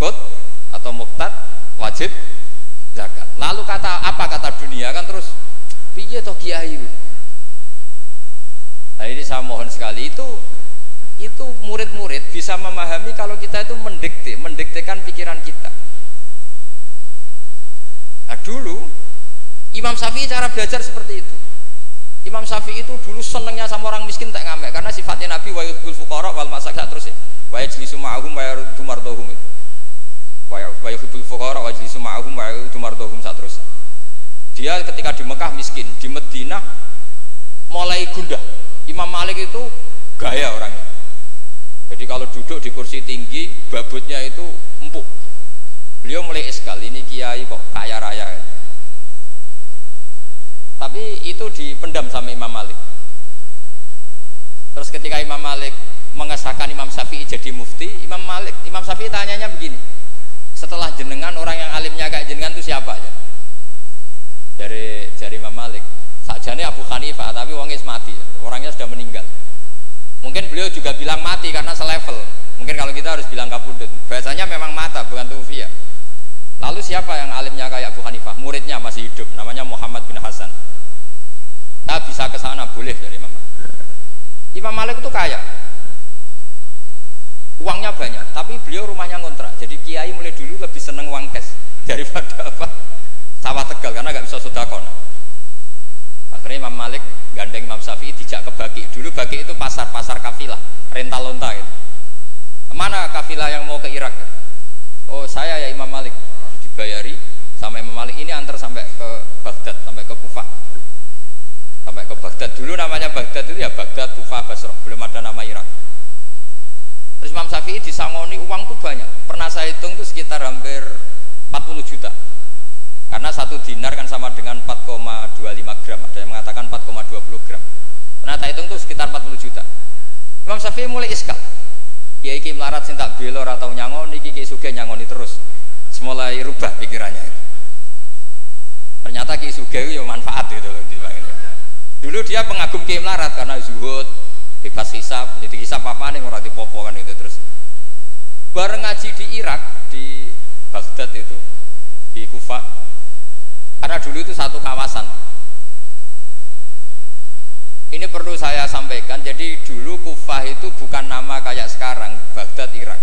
Kut atau muqtad wajib zakat. Lalu kata dunia kan terus piye toh kiai. Nah ini saya mohon sekali itu murid-murid bisa memahami kalau kita itu mendiktekan pikiran kita. Nah dulu Imam Syafi'i cara belajar seperti itu. Imam Syafi'i itu dulu senengnya sama orang miskin tak ngamek, karena sifatnya Nabi wa yuhibbul fuqara wal masakin terus ya. Wa yajlisu ma'ahum wa yaruddu mardahum. Wa yuhibbul fuqara wa yajlisu ma'ahum wa yaruddu mardahum terus. Dia ketika di Mekah miskin, di Madinah mulai gundah. Imam Malik itu gaya orangnya. Jadi kalau duduk di kursi tinggi, babutnya itu empuk. Beliau mulai iskal, ini kiai kok kaya raya. Tapi itu dipendam sama Imam Malik. Terus ketika Imam Malik mengesahkan Imam Syafi'i jadi mufti, Imam Syafi'i tanyanya begini, setelah jenengan orang yang alimnya kayak jenengan itu siapa aja? Dari Imam Malik, sakjane Abu Hanifah, tapi wongnya mati, orangnya sudah meninggal. Mungkin beliau juga bilang mati karena selevel. Mungkin kalau kita harus bilang kabudut. Bahasanya memang mata, bukan tufiya. Lalu siapa yang alimnya kayak Abu Hanifah? Muridnya masih hidup, namanya Muhammad bin Hasan. Kita bisa ke sana, boleh dari Imam Malik. Imam Malik itu kaya, uangnya banyak, tapi beliau rumahnya ngontrak. Jadi kiai mulai dulu lebih seneng uang cash daripada apa sawah Tegal, karena nggak bisa sedekah. Akhirnya Imam Malik gandeng Imam Syafi'i dijak ke Baki. Dulu Baki itu pasar kafilah, rental lonta gitu. Kemana kafilah yang mau ke Irak? Oh saya ya Imam Malik, dibayari sama Imam Malik, ini antar sampai ke Baghdad, sampai ke Kufah. Sampai ke Baghdad, dulu namanya Baghdad itu ya Baghdad, Kufah, Basrah, belum ada nama Irak. Terus Imam Syafi'i disangoni uang tuh banyak, pernah saya hitung tuh sekitar hampir 40 juta. Karena satu dinar kan sama dengan 4,25 gram, ada yang mengatakan 4,20 gram. Pernah saya hitung tuh sekitar 40 juta. Imam Syafi'i mulai iskal, kiai iki melarat sing tak belor atau nyangoni, kiai sugih nyangoni terus. Mulai rubah pikirannya. Ternyata kiai sugih itu ya manfaat gitu loh. Dulu dia pengagum kiai melarat karena zuhud, bebas hisab, jadi hisab apa nih orang dipopo kan itu terus. Bareng ngaji di Irak, di Baghdad itu, di Kufah, karena dulu itu satu kawasan. Ini perlu saya sampaikan, jadi dulu Kufah itu bukan nama kayak sekarang, Baghdad Irak.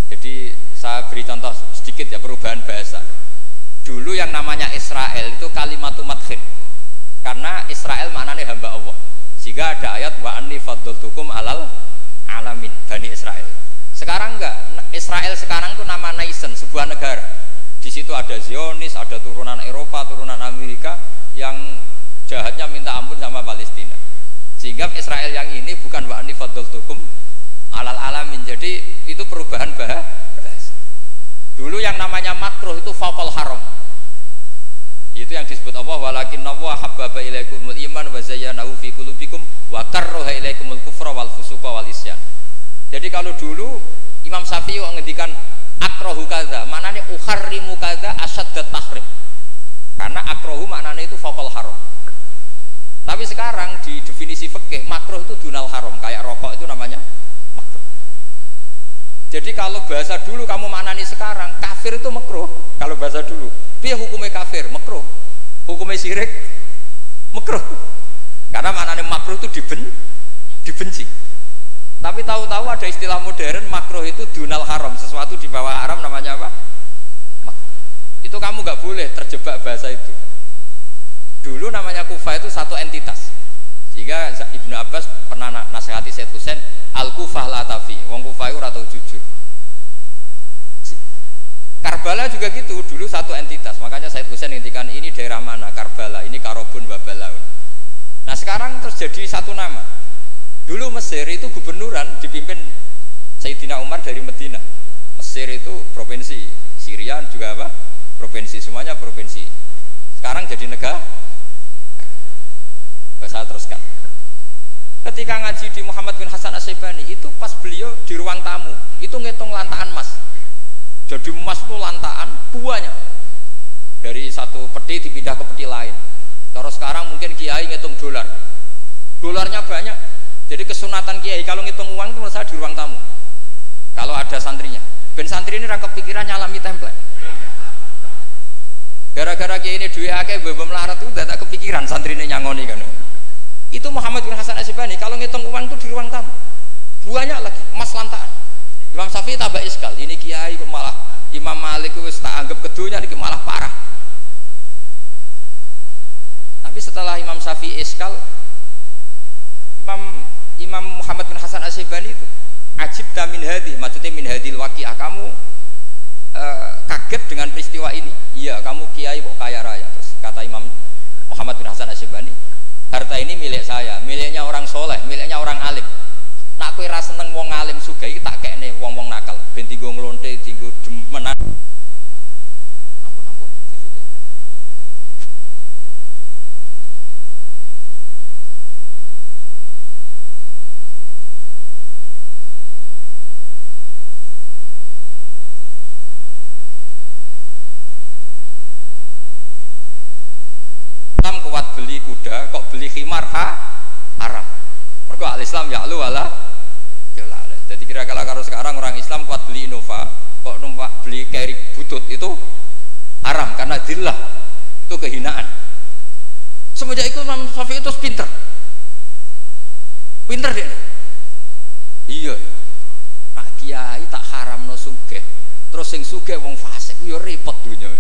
Jadi saya beri contoh sedikit ya, perubahan bahasa. Dulu yang namanya Israel itu kalimatun madhin, karena Israel maknanya hamba Allah, sehingga ada ayat wa anni faddaltukum alal alamin, Bani Israel. Sekarang enggak, Israel sekarang itu nama nation, sebuah negara. Di situ ada Zionis, ada turunan Eropa, turunan Amerika yang jahatnya minta ampun sama Palestina. Sehingga Israel yang ini bukan wa anni faddaltukum alal alamin. Jadi itu perubahan bahasa. Dulu yang namanya makruh itu faqal haram. Itu yang disebut Allah walakinna wa habbaba ilaikumul iman wa zayyanahu fi qulubikum wa karraha ilaikumul kufra wal fusuqa wal isyan. Jadi kalau dulu Imam Syafi'i ngendikan akrahu kadza, maknanya uharrimu kadza asyaddat tahrim. Karena akrahu maknanya itu faqal haram. Tapi sekarang di definisi fikih makruh itu dunal haram, kayak rokok itu namanya makruh. Jadi kalau bahasa dulu kamu maknani sekarang, kafir itu makruh. Kalau bahasa dulu piye hukumnya kafir? Makruh. Hukumnya syirik? Makruh. Karena maknanya makruh itu dibenci. Tapi tahu-tahu ada istilah modern, makruh itu dunal haram, sesuatu di bawah haram namanya apa? Makruh. Itu kamu nggak boleh terjebak bahasa itu. Dulu namanya Kufah itu satu entitas. Sehingga Ibnu Abbas pernah nasihati Sayyid Husain, Al-Kufah la tafi, wong Kufah itu ora tau jujur. Karbala juga gitu, dulu satu entitas. Makanya Sayyid Husain ngintikan ini daerah mana? Karbala, ini Karobun wa Balaun. Nah sekarang terus jadi satu nama. Dulu Mesir itu gubernuran dipimpin Sayyidina Umar dari Medina. Mesir itu provinsi, Syria juga apa? Provinsi, semuanya provinsi. Sekarang jadi negara. Saya teruskan. Ketika ngaji di Muhammad bin Hasan As-Syaibani itu pas beliau di ruang tamu itu ngitung lantaan emas. Jadi emas itu lantaan banyak. Dari satu peti dipindah ke peti lain. Terus sekarang mungkin kiai ngitung dolar. Dolarnya banyak. Jadi kesunatan kiai kalau ngitung uang itu menurut saya di ruang tamu. Kalau ada santrinya. Ben santri ini ra kepikiran nyalami template. Gara-gara kiai ini duwe akeh mbok melarat itu udah tak kepikiran santrine nyangoni kan. Itu Muhammad bin Hasan As-Syaibani kalau ngitung uang itu di ruang tamu. Banyak lagi emas lantaan. Imam Syafi'i tambah iskal, ini kiai kok malah Imam Malik wis tak anggap kedunya niki malah parah. Tapi setelah Imam Syafi'i iskal, Imam Muhammad bin Hasan Asy-Syaibani itu ajibta min hadhi, maksudnya min hadhil waqi'ah, kamu kaget dengan peristiwa ini. Iya, kamu kiai kok kaya raya. Terus kata Imam Muhammad bin Hasan Asy-Syaibani, harta ini milik saya, miliknya orang soleh, miliknya orang alim. Nak kowe ra seneng wong alim sugih iki tak kekne wong-wong nakal ben dienggo nglonte, dienggo demenan. Ampun sing sugih. Islam kuat beli kuda, kok beli khimar haram. Mergo al-Islam ya lu wala. Jadi kira-kira kalau sekarang orang Islam kuat beli Innova, kok numpak beli carry butut itu haram karena dillah, itu kehinaan. Semenjak itu Imam Syafi'i itu pinter dia. Iya, nak kiai tak haram no sugih, terus sing sugih wong fasik, yo repot dunia.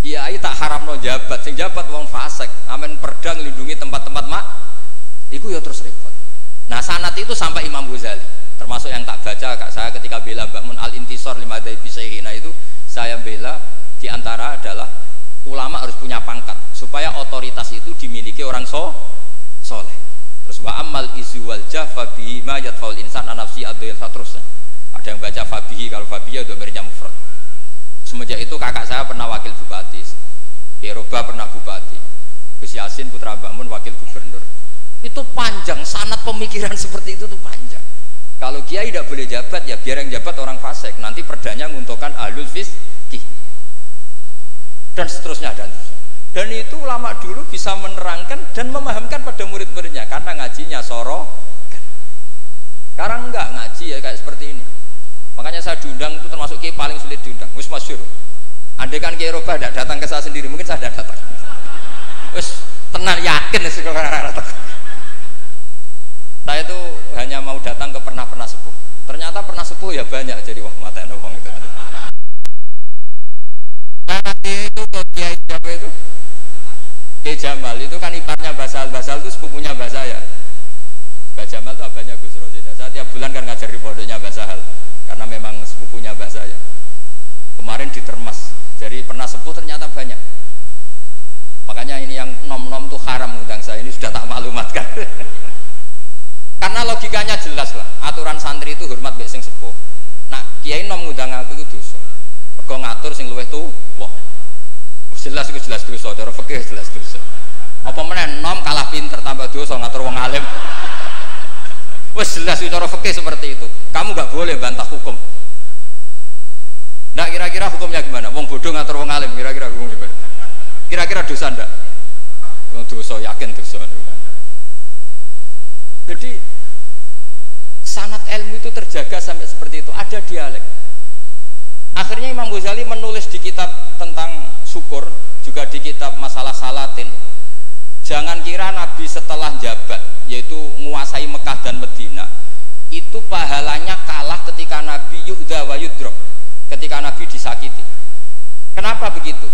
Kiai tak haram no jabat, sing jabat wong fasik, amen perda nglindungi tempat-tempat mak, iku yo terus repot. Nah sanad itu sampai Imam Ghazali, termasuk yang tak baca kak saya ketika bela Mbak Mun al-intisor lima dzaifi syaihina itu, saya bela diantara adalah ulama harus punya pangkat supaya otoritas itu dimiliki orang soleh. Terus wa amal izu wal jafa bihi ma yadfaul insan an nafsi adil satrusnya. Ada yang baca fabihi, kalau fabihi itu berinya mufrad. Semenjak itu kakak saya pernah wakil bupati, Eropa pernah bupati, Gus Yasin putra Mbak Mun wakil gubernur. Itu panjang, sanad pemikiran seperti itu tuh panjang. Kalau kiai tidak boleh jabat, ya biar yang jabat orang fasik, nanti perdanya menguntungkan ahlul fiqih dan seterusnya. Dan itu ulama dulu bisa menerangkan dan memahamkan pada murid-muridnya karena ngajinya sorokan. Sekarang enggak ngaji ya kayak seperti ini. Makanya saya diundang itu termasuk kiai paling sulit diundang. Wis masyhur. Andai kan kiai Eropa tidak datang ke saya sendiri, mungkin saya tidak datang. Wis tenan yakin sih kalau datang. Saya itu hanya mau datang ke pernah sepuh. Ternyata pernah sepuh ya banyak, jadi wah mata wong itu. Nah itu kiai siapa itu? Kiai Jamal itu kan iparnya Basal itu sepupunya Mbak saya. Mbak Jamal itu abahnya Gus Rosin. Saya tiap bulan kan ngajar di pondoknya Mbak Sahal karena memang sepupunya Mbak saya. Kemarin di Termas, jadi pernah sepuh ternyata banyak. Makanya ini yang nom-nom tuh haram undang saya, ini sudah tak maklumatkan. Karena logikanya jelas lah, aturan santri itu hormat mbek sing sepuh. Nah, kiai nom ngundang aku itu dosa. Mergo ngatur sing luwih tuwa. Jelas iku jelas dosa, cara fikih jelas dosa. Apa meneh nom kalah pinter tambah dosa ngatur wong alim. Wes jelas cara fikih seperti itu. Kamu gak boleh bantah hukum. Nah, kira-kira hukumnya gimana? Wong bodoh ngatur wong alim, kira-kira hukum gimana? Kira-kira dosa ndak? Dosa, yakin dosa. Jadi sanad ilmu itu terjaga sampai seperti itu, ada dialek. Akhirnya Imam Ghazali menulis di kitab tentang syukur, juga di kitab masalah salatin. Jangan kira Nabi setelah jabat, yaitu menguasai Mekah dan Medina, itu pahalanya kalah ketika Nabi yu'dha wa yudrok, ketika Nabi disakiti. Kenapa begitu?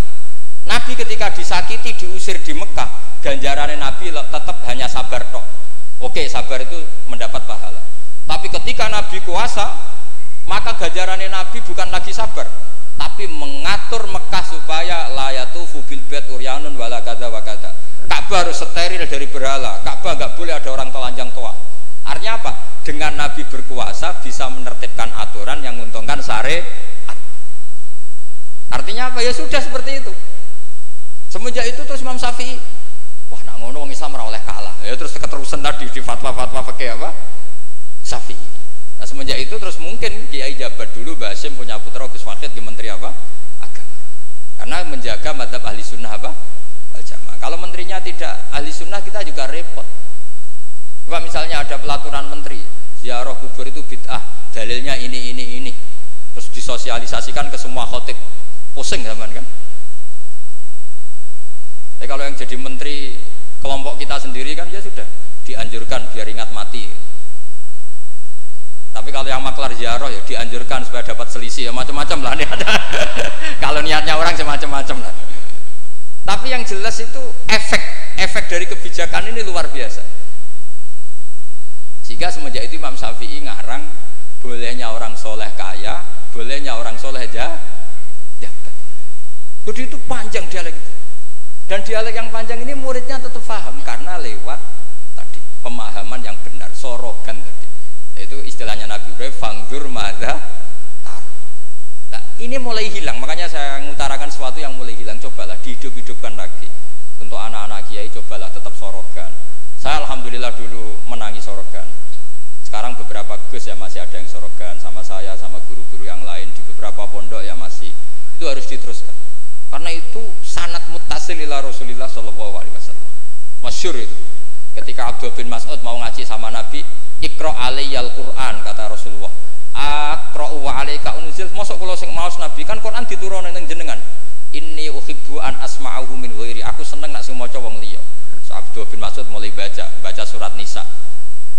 Nabi ketika disakiti, diusir di Mekah, ganjarannya Nabi tetap hanya sabar tok. Oke, sabar itu mendapat pahala. Tapi ketika Nabi kuasa, maka ganjarannya Nabi bukan lagi sabar, tapi mengatur Mekah supaya layatufu bil bait uryanun wala kadza wa kadza. Ka'bah harus steril dari berhala. Ka'bah nggak boleh ada orang telanjang toa. Artinya apa? Dengan Nabi berkuasa bisa menertibkan aturan yang menguntungkan syariat. Artinya apa? Ya sudah seperti itu. Semenjak itu terus Imam Syafi'i, wah nak ngono wong Islam ora oleh kalah. Ya terus keterusan tadi di fatwa-fatwa fikih apa? Syafi'i. Nah semenjak itu terus mungkin Kiai jabat dulu Mbah Hasyim punya putra Gus Wahid di Menteri apa? Agama. Karena menjaga madzhab ahli sunnah apa? Wal jamaah. Kalau menterinya tidak ahli sunnah kita juga repot. Coba misalnya ada pelaturan menteri, ziarah kubur itu bid'ah, dalilnya ini. Terus disosialisasikan ke semua khotib. Pusing zaman kan? Tapi kalau yang jadi menteri kelompok kita sendiri kan ya sudah dianjurkan biar ingat mati. Tapi kalau yang maklar ziarah ya dianjurkan supaya dapat selisih ya macam-macam lah. Kalau niatnya orang semacam-macam lah. Tapi yang jelas itu efek dari kebijakan ini luar biasa. sehingga semenjak itu Imam Syafi'i ngarang bolehnya orang soleh kaya, bolehnya orang soleh jabat. Jadi itu panjang dialek itu. Dan dialek yang panjang ini muridnya tetap paham karena lewat tadi pemahaman yang benar, sorogan tadi. Itu istilahnya Nabi Ibrahim, fangdur madza tar. Nah, ini mulai hilang, makanya saya mengutarakan sesuatu yang mulai hilang. Cobalah dihidup-hidupkan lagi. Untuk anak-anak kiai cobalah tetap sorogan. Saya alhamdulillah dulu menangi sorogan. Sekarang beberapa gus ya masih ada yang sorogan sama saya, sama guru-guru yang lain di beberapa pondok ya masih. Itu harus diteruskan. Karena itu sanad muttasil ila Rasulillah sallallahu alaihi wasallam. Masyhur itu. Ketika Abdullah bin Mas'ud mau ngaji sama Nabi, "Iqra alayyal Qur'an," kata Rasulullah. "Aqra'u wa alaika unzil." Mosok kula sing maos Nabi, kan Quran diturunke ning jenengan. "Inni uhibbu an asma'ahu min ghairi." Aku seneng nek sing maca wong liya. So, Abdullah bin Mas'ud mulai baca surat Nisa.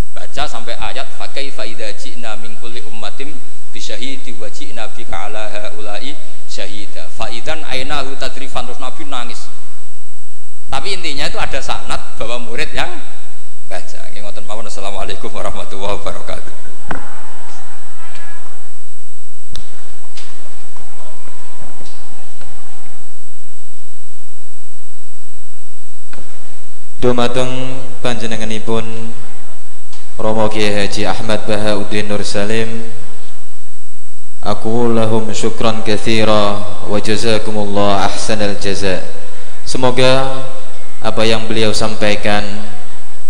Baca sampai ayat fa kaifa idza ji'na min kulli ummatin bi syahidi wa ji'na bika ala haula'i syahida fa idzan ainahu tadrifan. Terus Nabi nangis. Tapi intinya itu ada sanad bahwa murid yang baca. Nggih ngoten mawon. Assalamualaikum warahmatullahi wabarakatuh. Dumateng panjenenganipun Romo Kiai Haji Ahmad Bahauddin Nur Salim, aku lahum syukran katsira wa jazakumullah ahsanal jaza. Semoga apa yang beliau sampaikan,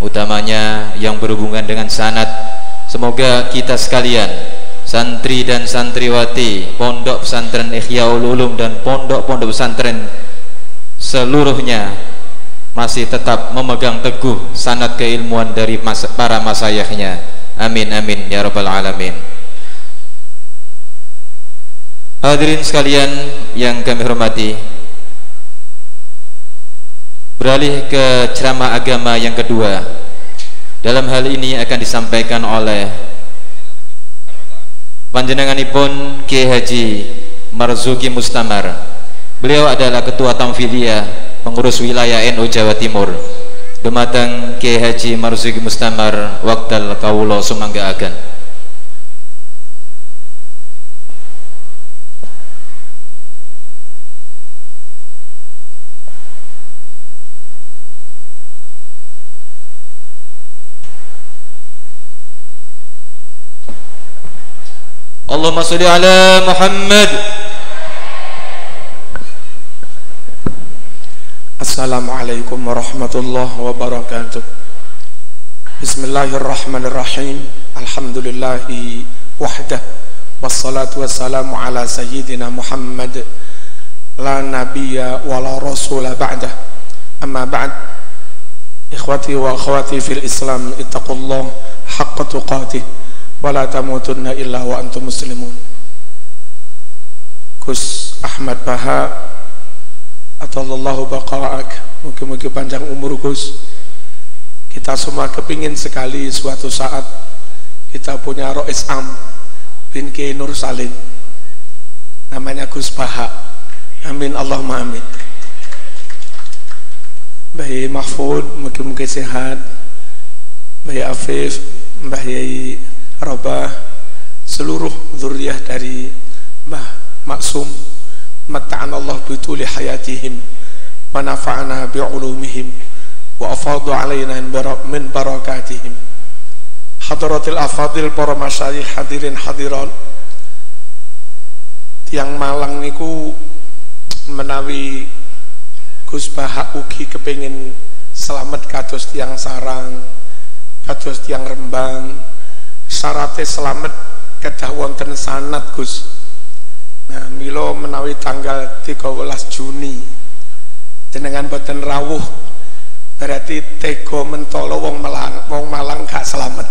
utamanya yang berhubungan dengan sanad, semoga kita sekalian santri dan santriwati pondok pesantren Ihyaul Ulum dan pondok-pondok pesantren seluruhnya masih tetap memegang teguh sanad keilmuan dari para masyaykhnya. Amin amin ya rabbal alamin. Hadirin sekalian yang kami hormati, beralih ke ceramah agama yang kedua. Dalam hal ini akan disampaikan oleh panjenenganipun Kiai Haji Marzuki Mustamar. Beliau adalah Ketua Tamfidiyah pengurus wilayah NU Jawa Timur. Dumateng Kiai Haji Marzuki Mustamar wekdal kawula sumanggaaken. Allahumma sholli ala Muhammad. Assalamualaikum warahmatullahi wabarakatuh. Bismillahirrahmanirrahim. Alhamdulillahi wahdah, wassalatu wassalamu ala sayyidina Muhammad la nabiyya wa la rasula ba'dah. Amma ba'd. Ikhwati wa akhwati fil Islam, ittaqullah haqqa tuqatih wa la tamutunna illa wa antum muslimun. Gus Ahmad Baha atallahu baqa'ak, mungkin panjang umur Gus. Kita semua kepingin sekali suatu saat kita punya Rois Am bin Kiai Nur Salim, namanya Gus Baha. Amin Allahumma amin. Bayi Mahfud mungkin sehat, Bayi Afif, Bayi Robah, seluruh zuriyah dari Mbah Maksum, mata'an Allah bituli hayatihim wa nafa'ana bi'ulumihim wa afadu alaina min barakatihim. Hadratil afadil, para masyayikh, hadirin hadirat. Tiang Malang niku menawi Gus Baha ugi kepingin selamat kados tiang Sarang, kados tiang Rembang. Syaratnya selamat kedah wonten sanad Gus. Nah, milo menawi tanggal 13 Juni jenengan boten rawuh, berarti tega mentolo wong Malang gak selamat.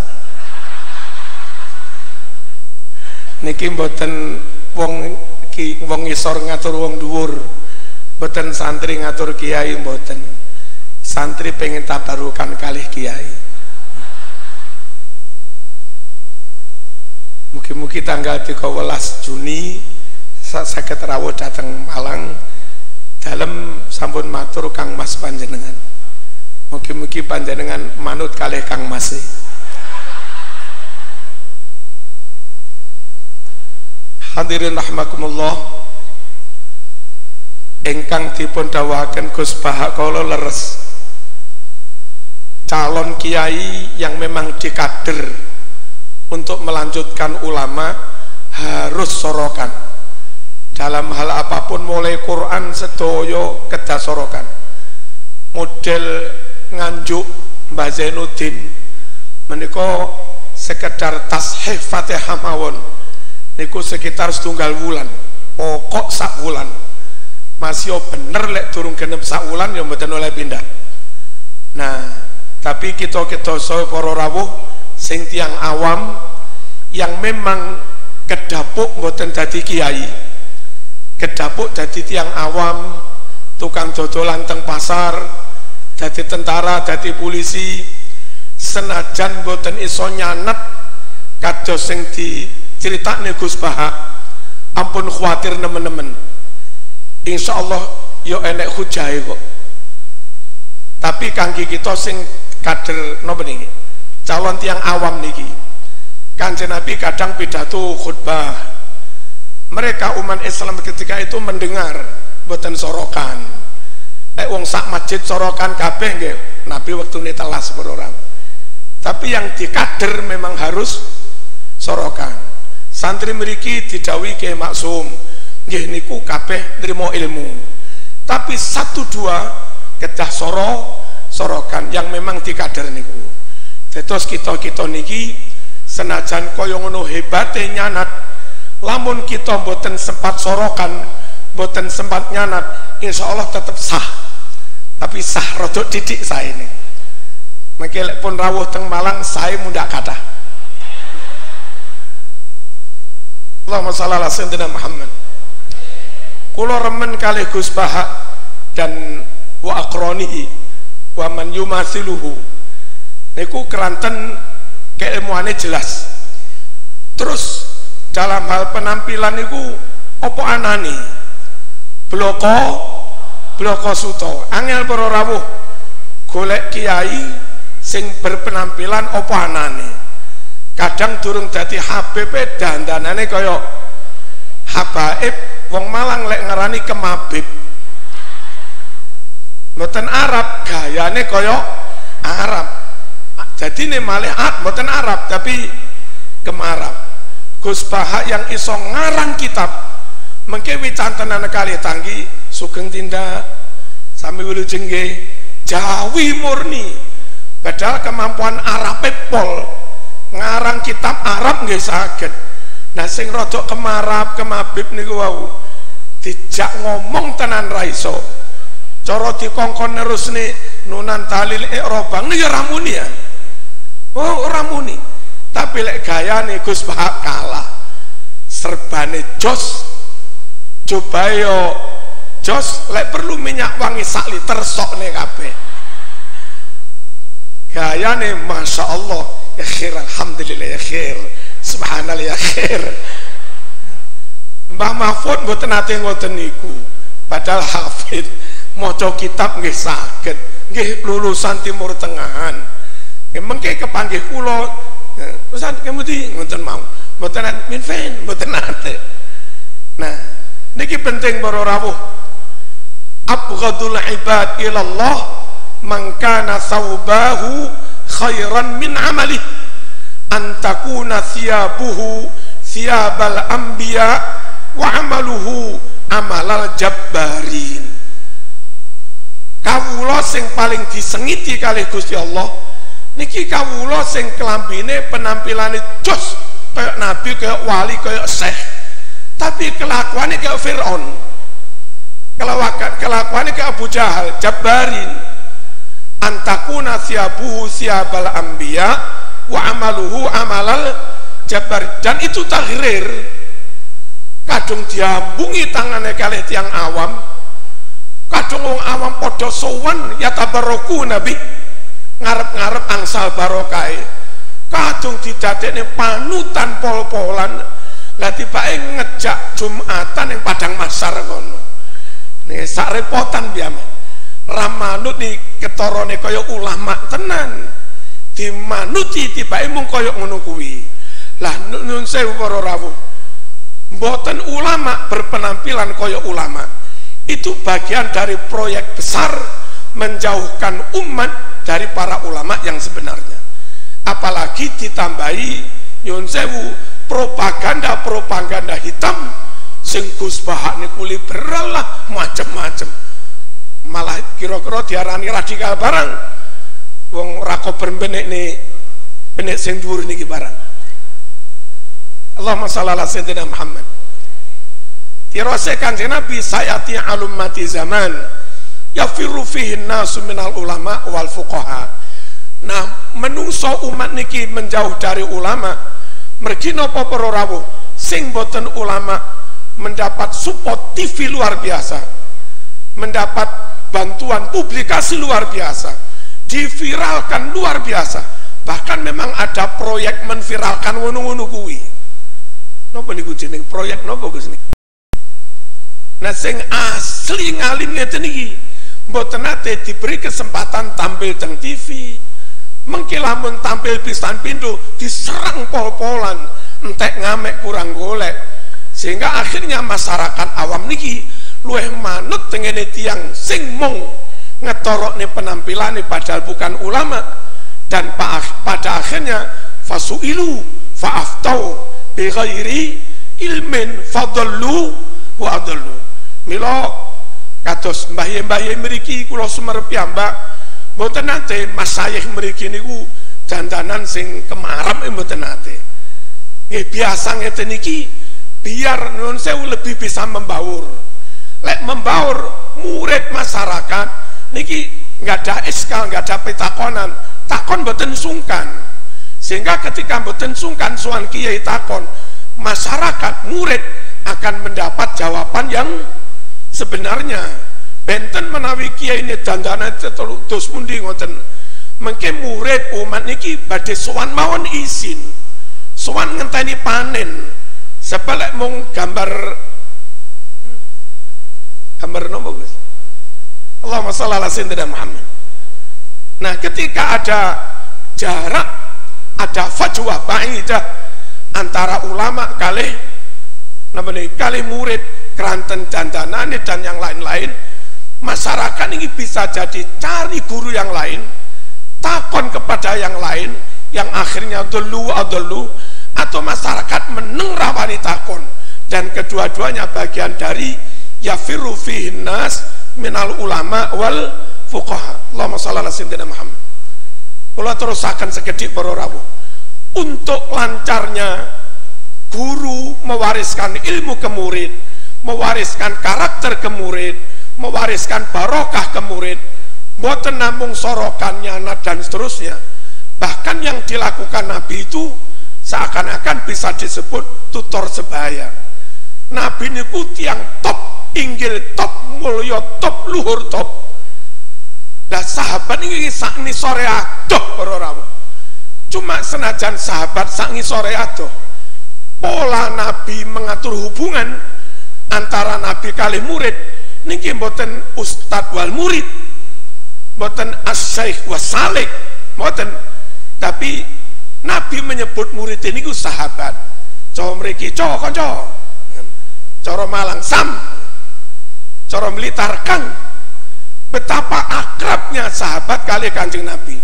Niki boten wong isor ngatur wong dhuwur, boten santri ngatur kiai, boten. Santri pengen tabarukan kalih kiai. Mugi-mugi tanggal 13 Juni saged rawuh dateng Malang dalem sampun matur Kang Mas panjenengan. Mugi-mugi panjenengan manut kalih Kang Mas. Hadirin rahimakumullah, ingkang dipun dawuhaken Gus Bahak kala leres, calon kiai yang memang dikader untuk melanjutkan ulama harus sorokan dalam hal apapun, mulai Quran sedoyo kedah sorokan. Model nganjuk Mbah Zainuddin menika sekedar tashih Fatihah mawon niku sekitar setunggal wulan, pokok sak wulan masih bener lek durung genep sak wulan ya mboten oleh pindah. Nah, tapi kita saya para rawuh sing tiang awam yang memang kedapuk mboten dadi kiai, kedapuk dadi tiang awam, tukang dodolan teng pasar, dadi tentara, dadi polisi, senajan mboten iso nyanat kados sing diceritakne Gus Bahak, ampun khawatir nemen-nemen, insyaallah yo enek hujahe kok. Tapi kangge kita sing kader napa niki, calon tiang awam niki, Kanjeng Nabi kadang pidato khutbah, mereka umat Islam ketika itu mendengar mboten sorokan. Nek wong sak masjid sorokan kabeh nggih, Nabi wektune telas orang. Tapi yang dikader memang harus sorokan. Santri mriki didhawuhi Kyai Maksum, nggih niku kabeh nrimo ilmu. Tapi satu dua kedah sorokan yang memang dikader niku. Terus kita niki senajan kaya ngono hebate nyanat, lamun kita mboten sempat sorokan, mboten sempat nyanat, insyaallah tetap sah. Tapi sah rodok didik saya ini. Mengki lek pun rawuh teng Malang saya mundak kathah. Allahumma shalli ala sayyidina Muhammad. Kula remen kalih Gus Bahak dan wa aqronihi wa man yumathiluhu niku keranten keilmuane jelas. Terus dalam hal penampilan niku apa anane bloko suto angel para rawuh golek kiai sing berpenampilan apa anane. Kadang durung dadi Habib dandanane kaya habaib, wong Malang lek ngarani kemabib. Mboten Arab, gayane kaya Arab. Jadi ini malih mboten Arab tapi kemarab. Gus Bahak yang iso ngarang kitab mengke wicantenan kali tanggi sugeng tindak sami wilujeng nggih Jawi murni. Padahal kemampuan Arab pol ngarang kitab Arab nggih saged. Nah sing rodok kemarab kemabib niku wau dijak ngomong tenan ra iso. Cara dikongkon nerusne nunan talil i'rabang ya ramuni ya. Oh ramuni. Tapi lek gayane Gus Bahak kalah. Serbane jos. Coba yo jos lek perlu minyak wangi sak liter sokne kabeh. Gayane Masya Allah ya khair, alhamdulillah ya khair, subhanallah ya khair. Mbah Mahfud mboten nate ngoten niku, padahal hafid maca kitab nggih saged, nggih lulusan Timur Tengahan. Nggih mengke kepanggih kula, Ustaz kemudi ngoten mau, mboten minfen, mboten nate. Nah, niki penting para rawuh. Abghadul ibad ila Allah man kana thawbahu khairan min amalih an takuna thiyabuhu thiyabal anbiya wa amaluhu amalal jabbarin. Kawula sing paling disengiti kalih Gusti Allah niki kawula sing kelambine penampilane jos kayak nabi, kayak wali, kayak syekh, tapi kelakuannya kayak Fir'aun, kelakuannya kayak Abu Jahal, jabbarin. Antakuna siabuhu siabal anbiya wa amaluhu amalal jabbar. Dan itu taghrir, kadung diambungi tangannya kalih tiang awam, kadung wong awam podo sowan ya tabarroku nabi ngarep-ngarep angsal barokai, kadung didadekne panutan pol-polan. Lah tibake ngejak Jumatan yang Padang Masar ngono nih sak repotan biama ramanut nih ketorone kaya ulama tenan dimanuti tibake mung kaya ngono kuwi. Lah nun sewu para rawuh Mboten ulama berpenampilan koyo ulama. Itu bagian dari proyek besar menjauhkan umat dari para ulama yang sebenarnya. Apalagi ditambahi nyun sewu propaganda hitam sing Gus Bah niku liberal lah macem-macem. Malah kira-kira diarani radikal barang. Wong ora kober benek sing dhuwur niki barang. Allahumma shalli ala sayyidina Muhammad. Tirose Kanjeng Nabi sayati alumati zaman yafiru fihi nasu minal ulama wal fuqaha. Nah, menungso umat niki menjauh dari ulama. Mergi napa para rawuh sing boten ulama mendapat support TV luar biasa, mendapat bantuan publikasi luar biasa, diviralkan luar biasa. Bahkan memang ada proyek menviralkan ngono-ngono kuwi. Napa niku jeneng proyek napa Gus niki? Nah sing asli ngalim ngeten iki mboten nate diberi kesempatan tampil teng TV. Mengki lamun tampil pisan pindho diserang pol-polan, entek ngamek kurang golek. Sehingga akhirnya masyarakat awam niki luwih manut tengene tiyang sing mung ngetorokne penampilane padahal bukan ulama. Dan pada akhirnya fasuilu fa'aftau bi ghairi ilmin fadallu wa adallu. Mila kados mbah-mbah mriki kula sumerep piyambak mboten nate masayikh mriki niku dandanan sing kemarem mboten nate. Nggih biasa ngeten iki biar nuwun sewu lebih bisa membaur. Lek membaur murid masyarakat niki enggak ada eskal, enggak ada pitakonan, takon mboten sungkan. Sehingga ketika mboten sungkan sowan kiai takon, masyarakat murid akan mendapat jawaban yang sebenarnya. Benten menawi kiai ini dandanan terus mundi ngoten. Mengke murid umat niki badhe sowan mawon izin. Sowan ngenteni panen. Sepelek mung gambar napa Gus? Allahumma shalli ala sayyidina Muhammad. Nah, ketika ada jarak, ada fajwah ba'idah antara ulama kalih murid, keranten dandanane dan yang lain-lain, masyarakat ini bisa jadi cari guru yang lain, takon kepada yang lain, yang akhirnya adallu, atau masyarakat meneng rawani takon. Dan kedua-duanya bagian dari yafiru fihin nas minal ulama wal fuqaha. Allahumma shalli ala sayyidina Muhammad. Kula terusaken sekedhik para rawuh. Untuk lancarnya guru mewariskan ilmu ke murid, mewariskan karakter ke murid, mewariskan barokah ke murid, mboten namung sorokan nyanat dan seterusnya. Bahkan yang dilakukan Nabi itu seakan-akan bisa disebut tutor sebaya. Nabi niku tiyang top, inggil top, mulya top, luhur top. Lah sahabat ini sakni sore adoh para rawuh. Cuma senajan sahabat sakni sore adoh, pola Nabi mengatur hubungan antara Nabi kali murid niki mboten ustad wal murid, mboten as-syaikh wasalik, mboten. Tapi Nabi menyebut murid ini ku sahabat. Cara mriki kanca, cara Malang sam, cara Blitar kang. Betapa akrabnya sahabat kali Kanjeng Nabi,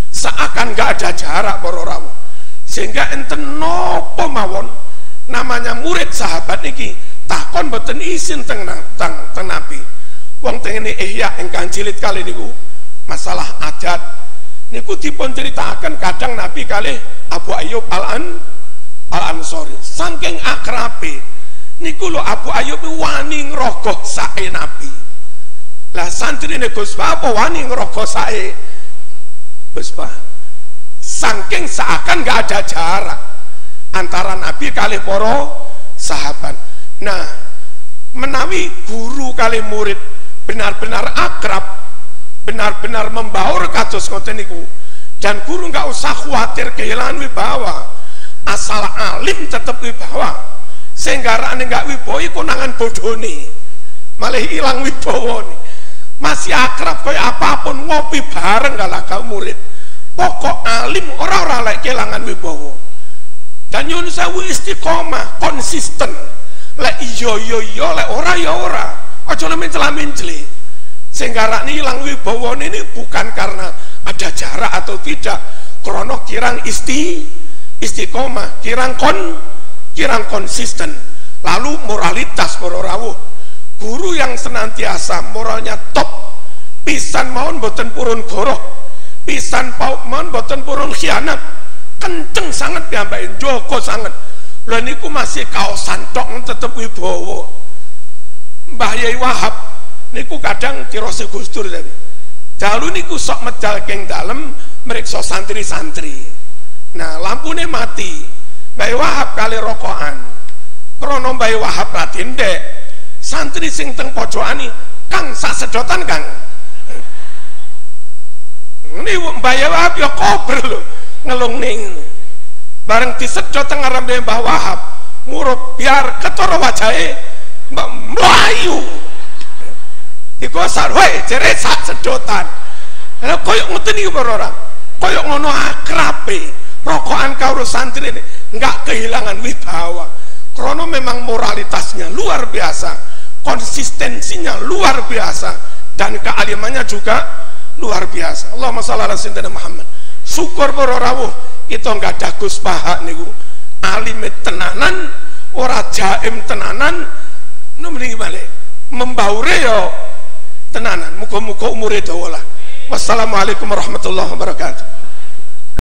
seakan gak ada jarak para rawuh. Sehingga enten nopo mawon namanya murid sahabat niki takon boten izin teng Nabi. Wong tengene ihya ingkang jilid kali niku masalah adat niku dipun ceritakan kadang Nabi kali Abu Ayyub Al-Ansori saking akrabe niku lho Abu Ayyub wani ngrogoh sae Nabi. Lah santrine Gus Bah apa wani ngrogoh sae Gus Bah? Saking seakan gak ada jarak antara Nabi kali para sahabat. Nah, menawi guru kali murid benar-benar akrab, benar-benar membaur kados ngoten niku, dan guru nggak usah khawatir kehilangan wibawa, asal alim tetap wibawa. Sehingga rane nggak wibawa konangan bodoni, malah hilang wibawa nih. Masih akrab kayak apapun, ngopi bareng gak murid. Pokok alim orang-orang lek kehilangan wibawa. Dan nyun sewu istiqomah, konsisten. lek iya lek ora ya ora. Aja mencela-menceli. Sing garakne ilang wibawane ini bukan karena ada jarak atau tidak, krono kirang istiqomah, kirang konsisten. Lalu moralitas para rawuh, guru yang senantiasa moralnya top, pisan mawon boten purun goroh, pisan pauk mawon boten purun khianat, kenceng sangat piyambake, joko sangat. Lha niku masih kaosan tok tetep wibawa. Mbah Yai Wahab niku kadang kira Gus Dur tadi. Dalu niku sok medal keng dalem mriksa santri-santri. Nah, lampune mati. Mbah Wahab kali rokokan. Krono Mbah Wahab ratin dek. Santri sing teng pojokane, Kang sak sedotan Kang. Ini Mbah Wahab ya kober lho, ngelung ning. Bareng disedot teng ngarepe Mbah Wahab, murup biar ketara wajahe mlayu. Iku asal wae jere sak sedotan. Lha koyo ngoten iki para ora. Koyo ngono akrabe. Rokokan karo santri ini enggak kehilangan wibawa. Krono memang moralitasnya luar biasa, konsistensinya luar biasa, dan kealimannya juga luar biasa. Allahumma shalli ala sayyidina Muhammad. Syukur para rawuh kita enggak ada Gus Paha niku. Alime tenanan, ora jaim tenanan, numri balik membaure yo tenanan. Muga-muga umure dawa lah. Wassalamualaikum warahmatullahi wabarakatuh.